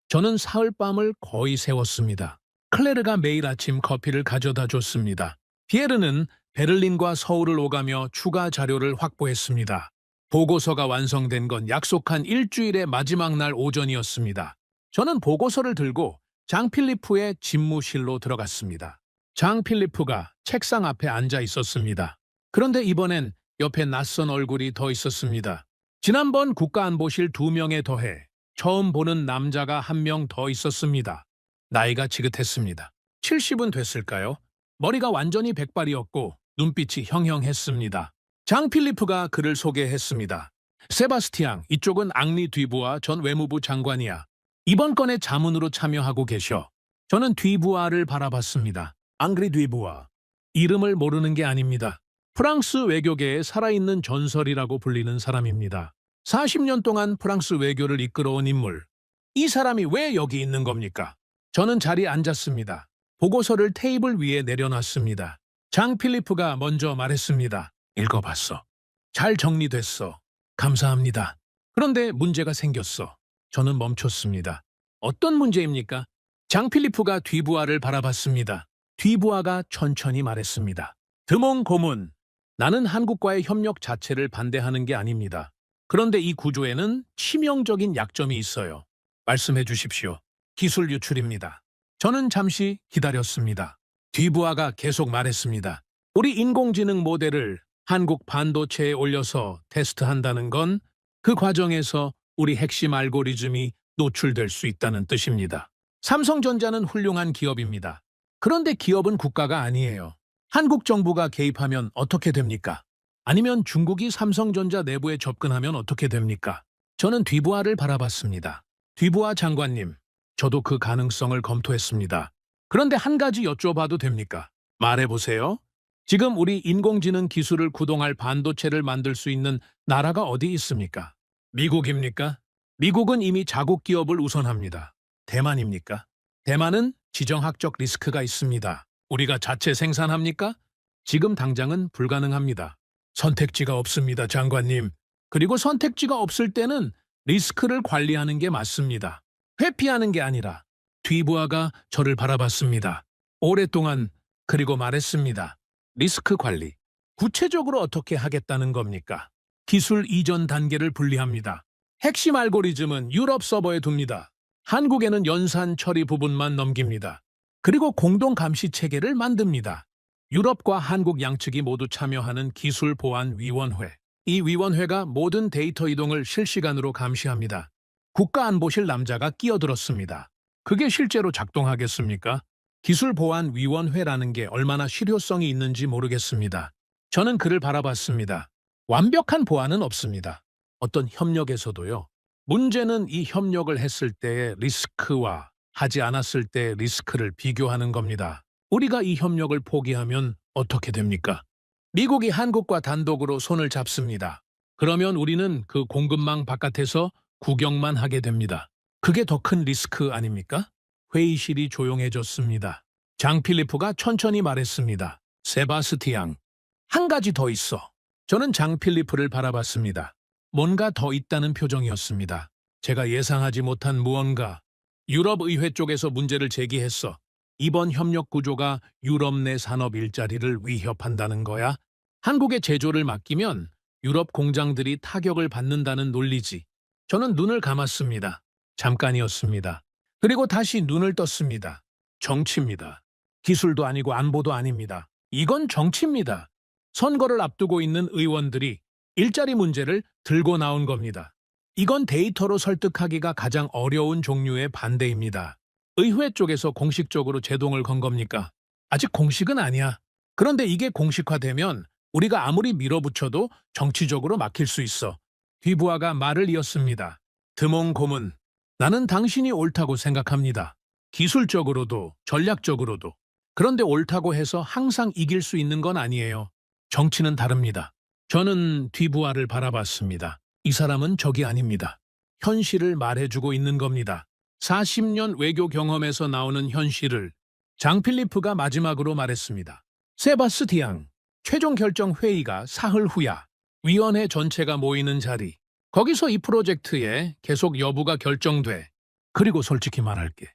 저는 사흘밤을 거의 세웠습니다. 클레르가 매일 아침 커피를 가져다 줬습니다. 피에르는 베를린과 서울을 오가며 추가 자료를 확보했습니다. 보고서가 완성된 건 약속한 일주일의 마지막 날 오전이었습니다. 저는 보고서를 들고 장필리프의 집무실로 들어갔습니다. 장필리프가 책상 앞에 앉아 있었습니다. 그런데 이번엔 옆에 낯선 얼굴이 더 있었습니다. 지난번 국가안보실 2명에 더해 처음 보는 남자가 1명 더 있었습니다. 나이가 지긋했습니다. 70은 됐을까요? 머리가 완전히 백발이었고 눈빛이 형형했습니다. 장 필리프가 그를 소개했습니다. 세바스티앙, 이쪽은 앙리 뒤부아 전 외무부 장관이야. 이번 건에 자문으로 참여하고 계셔. 저는 뒤부아를 바라봤습니다. 앙리 뒤부아. 이름을 모르는 게 아닙니다. 프랑스 외교계의 살아있는 전설이라고 불리는 사람입니다. 40년 동안 프랑스 외교를 이끌어온 인물. 이 사람이 왜 여기 있는 겁니까? 저는 자리에 앉았습니다. 보고서를 테이블 위에 내려놨습니다. 장 필리프가 먼저 말했습니다. 읽어봤어. 잘 정리됐어. 감사합니다. 그런데 문제가 생겼어. 저는 멈췄습니다. 어떤 문제입니까? 장 필리프가 뒤부아를 바라봤습니다. 뒤부아가 천천히 말했습니다. 드몽 고문. 나는 한국과의 협력 자체를 반대하는 게 아닙니다. 그런데 이 구조에는 치명적인 약점이 있어요. 말씀해 주십시오. 기술 유출입니다. 저는 잠시 기다렸습니다. 뒤부아가 계속 말했습니다. 우리 인공지능 모델을 한국 반도체에 올려서 테스트한다는 건 그 과정에서 우리 핵심 알고리즘이 노출될 수 있다는 뜻입니다. 삼성전자는 훌륭한 기업입니다. 그런데 기업은 국가가 아니에요. 한국 정부가 개입하면 어떻게 됩니까? 아니면 중국이 삼성전자 내부에 접근하면 어떻게 됩니까? 저는 뒤부아를 바라봤습니다. 뒤부아 장관님, 저도 그 가능성을 검토했습니다. 그런데 한 가지 여쭤봐도 됩니까? 말해보세요. 지금 우리 인공지능 기술을 구동할 반도체를 만들 수 있는 나라가 어디 있습니까? 미국입니까? 미국은 이미 자국 기업을 우선합니다. 대만입니까? 대만은 지정학적 리스크가 있습니다. 우리가 자체 생산합니까? 지금 당장은 불가능합니다. 선택지가 없습니다, 장관님. 그리고 선택지가 없을 때는 리스크를 관리하는 게 맞습니다. 회피하는 게 아니라. 뒤부아가 저를 바라봤습니다. 오랫동안 그리고 말했습니다. 리스크 관리. 구체적으로 어떻게 하겠다는 겁니까? 기술 이전 단계를 분리합니다. 핵심 알고리즘은 유럽 서버에 둡니다. 한국에는 연산 처리 부분만 넘깁니다. 그리고 공동 감시 체계를 만듭니다. 유럽과 한국 양측이 모두 참여하는 기술보안위원회. 이 위원회가 모든 데이터 이동을 실시간으로 감시합니다. 국가안보실 남자가 끼어들었습니다. 그게 실제로 작동하겠습니까? 기술보안위원회라는 게 얼마나 실효성이 있는지 모르겠습니다. 저는 그를 바라봤습니다. 완벽한 보안은 없습니다. 어떤 협력에서도요. 문제는 이 협력을 했을 때의 리스크와 하지 않았을 때의 리스크를 비교하는 겁니다. 우리가 이 협력을 포기하면 어떻게 됩니까? 미국이 한국과 단독으로 손을 잡습니다. 그러면 우리는 그 공급망 바깥에서 구경만 하게 됩니다. 그게 더 큰 리스크 아닙니까? 회의실이 조용해졌습니다. 장 필리프가 천천히 말했습니다. 세바스티앙, 한 가지 더 있어. 저는 장 필리프를 바라봤습니다. 뭔가 더 있다는 표정이었습니다. 제가 예상하지 못한 무언가. 유럽의회 쪽에서 문제를 제기했어. 이번 협력 구조가 유럽 내 산업 일자리를 위협한다는 거야? 한국에 제조를 맡기면 유럽 공장들이 타격을 받는다는 논리지. 저는 눈을 감았습니다. 잠깐이었습니다. 그리고 다시 눈을 떴습니다. 정치입니다. 기술도 아니고 안보도 아닙니다. 이건 정치입니다. 선거를 앞두고 있는 의원들이 일자리 문제를 들고 나온 겁니다. 이건 데이터로 설득하기가 가장 어려운 종류의 반대입니다. 의회 쪽에서 공식적으로 제동을 건 겁니까? 아직 공식은 아니야. 그런데 이게 공식화되면 우리가 아무리 밀어붙여도 정치적으로 막힐 수 있어. 뒤부아가 말을 이었습니다. 드몽 고문, 나는 당신이 옳다고 생각합니다. 기술적으로도 전략적으로도. 그런데 옳다고 해서 항상 이길 수 있는 건 아니에요. 정치는 다릅니다. 저는 뒤부아를 바라봤습니다. 이 사람은 적이 아닙니다. 현실을 말해주고 있는 겁니다. 40년 외교 경험에서 나오는 현실을 장 필리프가 마지막으로 말했습니다. 세바스티앙, 최종 결정 회의가 사흘 후야. 위원회 전체가 모이는 자리. 거기서 이 프로젝트의 계속 여부가 결정돼. 그리고 솔직히 말할게.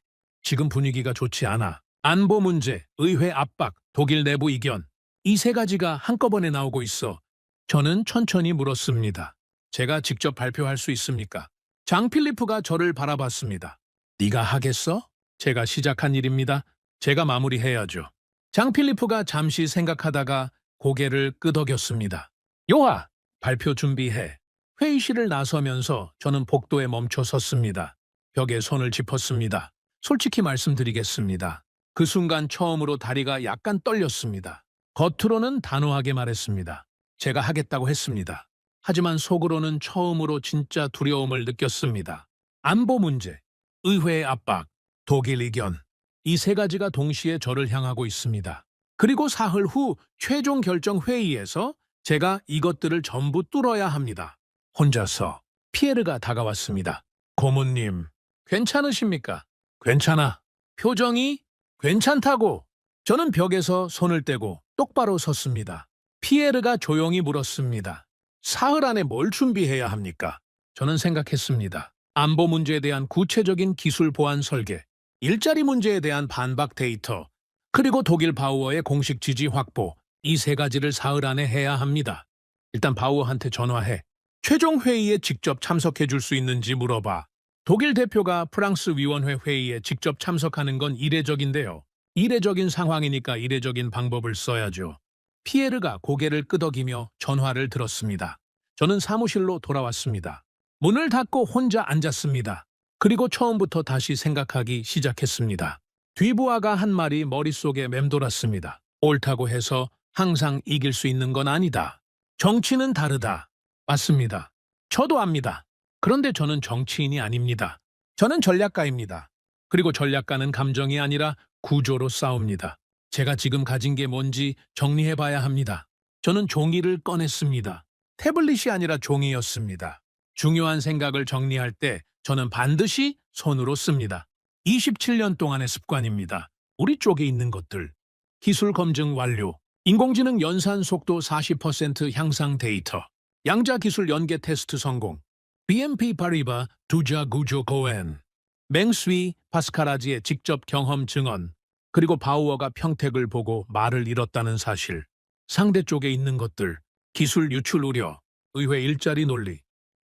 지금 분위기가 좋지 않아. 안보 문제, 의회 압박, 독일 내부 이견. 이 세 가지가 한꺼번에 나오고 있어. 저는 천천히 물었습니다. 제가 직접 발표할 수 있습니까? 장 필리프가 저를 바라봤습니다. 네가 하겠어? 제가 시작한 일입니다. 제가 마무리해야죠. 장 필리프가 잠시 생각하다가 고개를 끄덕였습니다. 요하! 발표 준비해. 회의실을 나서면서 저는 복도에 멈춰 섰습니다. 벽에 손을 짚었습니다. 솔직히 말씀드리겠습니다. 그 순간 처음으로 다리가 약간 떨렸습니다. 겉으로는 단호하게 말했습니다. 제가 하겠다고 했습니다. 하지만 속으로는 처음으로 진짜 두려움을 느꼈습니다. 안보 문제, 의회의 압박, 독일 의견. 이 세 가지가 동시에 저를 향하고 있습니다. 그리고 사흘 후 최종 결정 회의에서 제가 이것들을 전부 뚫어야 합니다. 혼자서 피에르가 다가왔습니다. 고모님, 괜찮으십니까? 괜찮아. 표정이 괜찮다고. 저는 벽에서 손을 떼고 똑바로 섰습니다. 피에르가 조용히 물었습니다. 사흘 안에 뭘 준비해야 합니까? 저는 생각했습니다. 안보 문제에 대한 구체적인 기술 보안 설계, 일자리 문제에 대한 반박 데이터, 그리고 독일 바우어의 공식 지지 확보, 이 세 가지를 사흘 안에 해야 합니다. 일단 바우어한테 전화해. 최종 회의에 직접 참석해 줄 수 있는지 물어봐. 독일 대표가 프랑스 위원회 회의에 직접 참석하는 건 이례적인데요. 이례적인 상황이니까 이례적인 방법을 써야죠. 피에르가 고개를 끄덕이며 전화를 들었습니다. 저는 사무실로 돌아왔습니다. 문을 닫고 혼자 앉았습니다. 그리고 처음부터 다시 생각하기 시작했습니다. 뒤부하가 한 말이 머릿속에 맴돌았습니다. 옳다고 해서 항상 이길 수 있는 건 아니다. 정치는 다르다. 맞습니다. 저도 압니다. 그런데 저는 정치인이 아닙니다. 저는 전략가입니다. 그리고 전략가는 감정이 아니라 구조로 싸웁니다. 제가 지금 가진 게 뭔지 정리해봐야 합니다. 저는 종이를 꺼냈습니다. 태블릿이 아니라 종이였습니다. 중요한 생각을 정리할 때 저는 반드시 손으로 씁니다. 27년 동안의 습관입니다. 우리 쪽에 있는 것들. 기술 검증 완료. 인공지능 연산 속도 40% 향상 데이터. 양자 기술 연계 테스트 성공. BNP 파리바 투자 구조 고안. 맹수이 파스카라지의 직접 경험 증언. 그리고 바우어가 평택을 보고 말을 잃었다는 사실. 상대 쪽에 있는 것들. 기술 유출 우려. 의회 일자리 논리.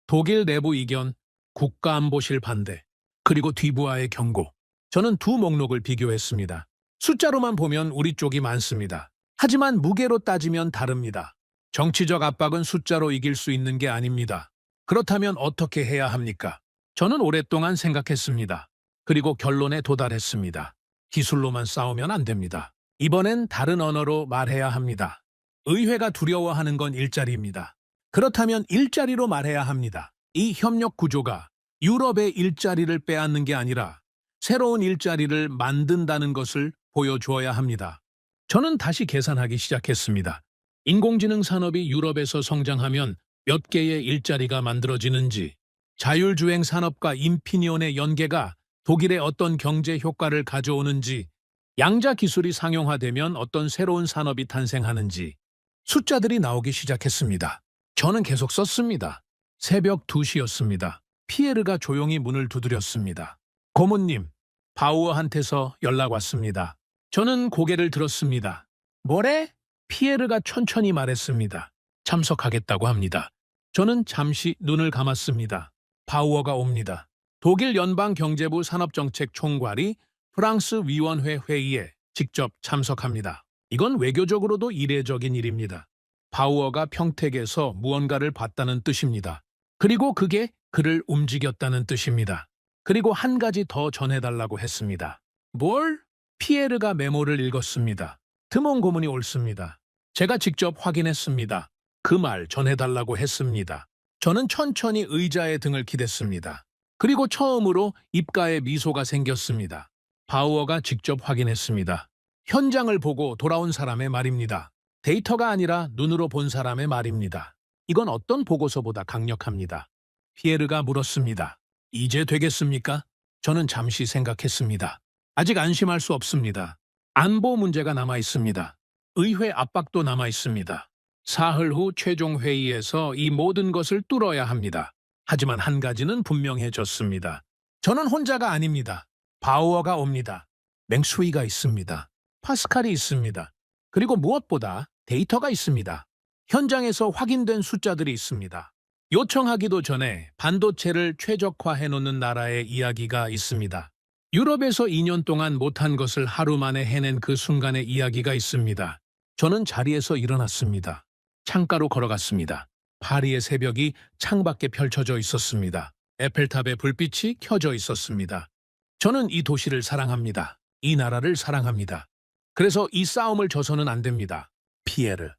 독일 내부 이견. 국가안보실 반대. 그리고 뒤부하의 경고. 저는 두 목록을 비교했습니다. 숫자로만 보면 우리 쪽이 많습니다. 하지만 무게로 따지면 다릅니다. 정치적 압박은 숫자로 이길 수 있는 게 아닙니다. 그렇다면 어떻게 해야 합니까? 저는 오랫동안 생각했습니다. 그리고 결론에 도달했습니다. 기술로만 싸우면 안 됩니다. 이번엔 다른 언어로 말해야 합니다. 의회가 두려워하는 건 일자리입니다. 그렇다면 일자리로 말해야 합니다. 이 협력 구조가 유럽의 일자리를 빼앗는 게 아니라 새로운 일자리를 만든다는 것을 보여주어야 합니다. 저는 다시 계산하기 시작했습니다. 인공지능 산업이 유럽에서 성장하면 몇 개의 일자리가 만들어지는지, 자율주행 산업과 인피니온의 연계가 독일에 어떤 경제 효과를 가져오는지, 양자 기술이 상용화되면 어떤 새로운 산업이 탄생하는지 숫자들이 나오기 시작했습니다. 저는 계속 썼습니다. 새벽 2시였습니다. 피에르가 조용히 문을 두드렸습니다. 고모님, 바우어한테서 연락 왔습니다. 저는 고개를 들었습니다. 뭐래? 피에르가 천천히 말했습니다. 참석하겠다고 합니다. 저는 잠시 눈을 감았습니다. 바우어가 옵니다. 독일 연방경제부 산업정책 총괄이 프랑스 위원회 회의에 직접 참석합니다. 이건 외교적으로도 이례적인 일입니다. 바우어가 평택에서 무언가를 봤다는 뜻입니다. 그리고 그게 그를 움직였다는 뜻입니다. 그리고 한 가지 더 전해달라고 했습니다. 뭘? 피에르가 메모를 읽었습니다. 드몬 고문이 옳습니다. 제가 직접 확인했습니다. 그 말 전해달라고 했습니다. 저는 천천히 의자에 등을 기댔습니다. 그리고 처음으로 입가에 미소가 생겼습니다. 바우어가 직접 확인했습니다. 현장을 보고 돌아온 사람의 말입니다. 데이터가 아니라 눈으로 본 사람의 말입니다. 이건 어떤 보고서보다 강력합니다. 피에르가 물었습니다. 이제 되겠습니까? 저는 잠시 생각했습니다. 아직 안심할 수 없습니다. 안보 문제가 남아 있습니다. 의회 압박도 남아 있습니다. 사흘 후 최종 회의에서 이 모든 것을 뚫어야 합니다. 하지만 한 가지는 분명해졌습니다. 저는 혼자가 아닙니다. 바우어가 옵니다. 맹수이가 있습니다. 파스칼이 있습니다. 그리고 무엇보다 데이터가 있습니다. 현장에서 확인된 숫자들이 있습니다. 요청하기도 전에 반도체를 최적화해놓는 나라의 이야기가 있습니다. 유럽에서 2년 동안 못한 것을 하루 만에 해낸 그 순간의 이야기가 있습니다. 저는 자리에서 일어났습니다. 창가로 걸어갔습니다. 파리의 새벽이 창밖에 펼쳐져 있었습니다. 에펠탑의 불빛이 켜져 있었습니다. 저는 이 도시를 사랑합니다. 이 나라를 사랑합니다. 그래서 이 싸움을 져서는 안 됩니다. 피에르.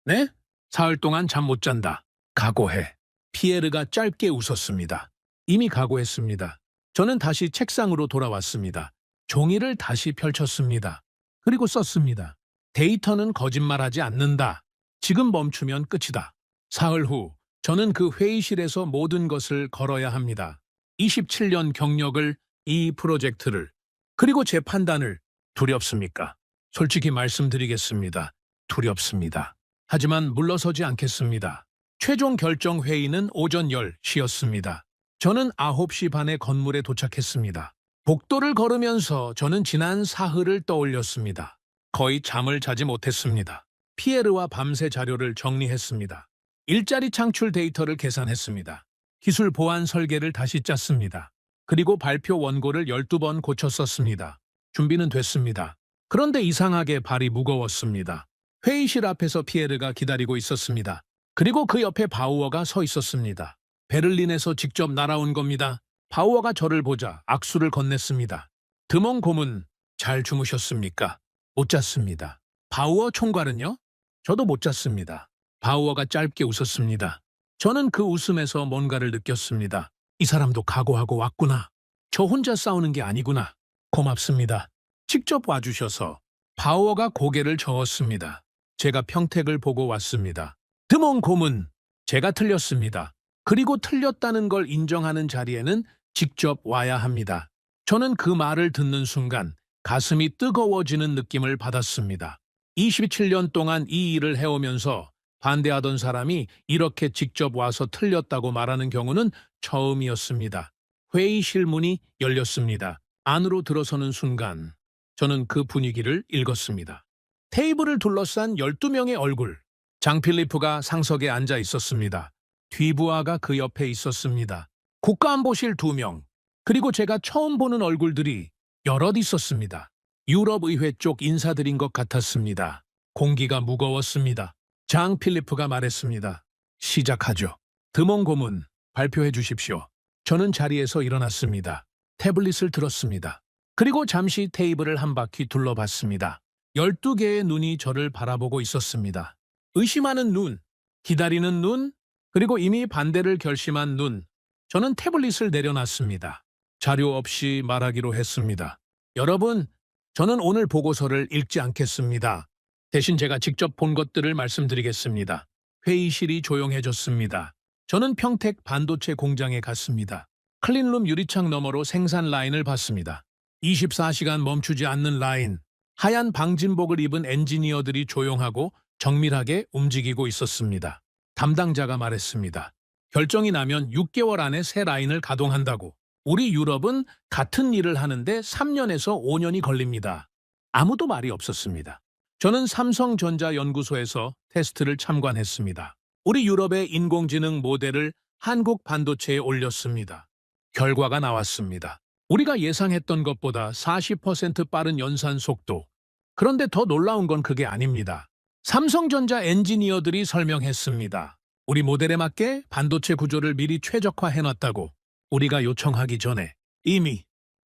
네? 사흘 동안 잠 못 잔다. 각오해. 피에르가 짧게 웃었습니다. 이미 각오했습니다. 저는 다시 책상으로 돌아왔습니다. 종이를 다시 펼쳤습니다. 그리고 썼습니다. 데이터는 거짓말하지 않는다. 지금 멈추면 끝이다. 사흘 후 저는 그 회의실에서 모든 것을 걸어야 합니다. 27년 경력을, 이 프로젝트를, 그리고 제 판단을. 두렵습니까? 솔직히 말씀드리겠습니다. 두렵습니다. 하지만 물러서지 않겠습니다. 최종 결정 회의는 오전 10시였습니다. 저는 9시 반에 건물에 도착했습니다. 복도를 걸으면서 저는 지난 사흘을 떠올렸습니다. 거의 잠을 자지 못했습니다. 피에르와 밤새 자료를 정리했습니다. 일자리 창출 데이터를 계산했습니다. 기술 보안 설계를 다시 짰습니다. 그리고 발표 원고를 12번 고쳐 썼습니다. 준비는 됐습니다. 그런데 이상하게 발이 무거웠습니다. 회의실 앞에서 피에르가 기다리고 있었습니다. 그리고 그 옆에 바우어가 서 있었습니다. 베를린에서 직접 날아온 겁니다. 바우어가 저를 보자 악수를 건넸습니다. 드몽 고문, 잘 주무셨습니까? 못 잤습니다. 바우어 총괄은요? 저도 못 잤습니다. 바우어가 짧게 웃었습니다. 저는 그 웃음에서 뭔가를 느꼈습니다. 이 사람도 각오하고 왔구나. 저 혼자 싸우는 게 아니구나. 고맙습니다. 직접 와주셔서. 바우어가 고개를 저었습니다. 제가 평택을 보고 왔습니다. 드몽 고문, 제가 틀렸습니다. 그리고 틀렸다는 걸 인정하는 자리에는 직접 와야 합니다. 저는 그 말을 듣는 순간 가슴이 뜨거워지는 느낌을 받았습니다. 27년 동안 이 일을 해오면서 반대하던 사람이 이렇게 직접 와서 틀렸다고 말하는 경우는 처음이었습니다. 회의실 문이 열렸습니다. 안으로 들어서는 순간 저는 그 분위기를 읽었습니다. 테이블을 둘러싼 12명의 얼굴. 장필리프가 상석에 앉아 있었습니다. 뒤부하가 그 옆에 있었습니다. 국가안보실 2명, 그리고 제가 처음 보는 얼굴들이 여럿 있었습니다. 유럽의회 쪽 인사들인 것 같았습니다. 공기가 무거웠습니다. 장필리프가 말했습니다. 시작하죠. 드몽 고문, 발표해 주십시오. 저는 자리에서 일어났습니다. 태블릿을 들었습니다. 그리고 잠시 테이블을 한 바퀴 둘러봤습니다. 12개의 눈이 저를 바라보고 있었습니다. 의심하는 눈, 기다리는 눈, 그리고 이미 반대를 결심한 눈. 저는 태블릿을 내려놨습니다. 자료 없이 말하기로 했습니다. 여러분, 저는 오늘 보고서를 읽지 않겠습니다. 대신 제가 직접 본 것들을 말씀드리겠습니다. 회의실이 조용해졌습니다. 저는 평택 반도체 공장에 갔습니다. 클린룸 유리창 너머로 생산 라인을 봤습니다. 24시간 멈추지 않는 라인. 하얀 방진복을 입은 엔지니어들이 조용하고 정밀하게 움직이고 있었습니다. 담당자가 말했습니다. 결정이 나면 6개월 안에 새 라인을 가동한다고. 우리 유럽은 같은 일을 하는데 3년에서 5년이 걸립니다. 아무도 말이 없었습니다. 저는 삼성전자 연구소에서 테스트를 참관했습니다. 우리 유럽의 인공지능 모델을 한국 반도체에 올렸습니다. 결과가 나왔습니다. 우리가 예상했던 것보다 40% 빠른 연산 속도. 그런데 더 놀라운 건 그게 아닙니다. 삼성전자 엔지니어들이 설명했습니다. 우리 모델에 맞게 반도체 구조를 미리 최적화해놨다고. 우리가 요청하기 전에 이미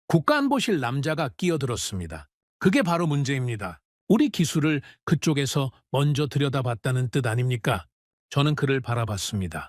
국가안보실 남자가 끼어들었습니다. 그게 바로 문제입니다. 우리 기술을 그쪽에서 먼저 들여다봤다는 뜻 아닙니까? 저는 그를 바라봤습니다.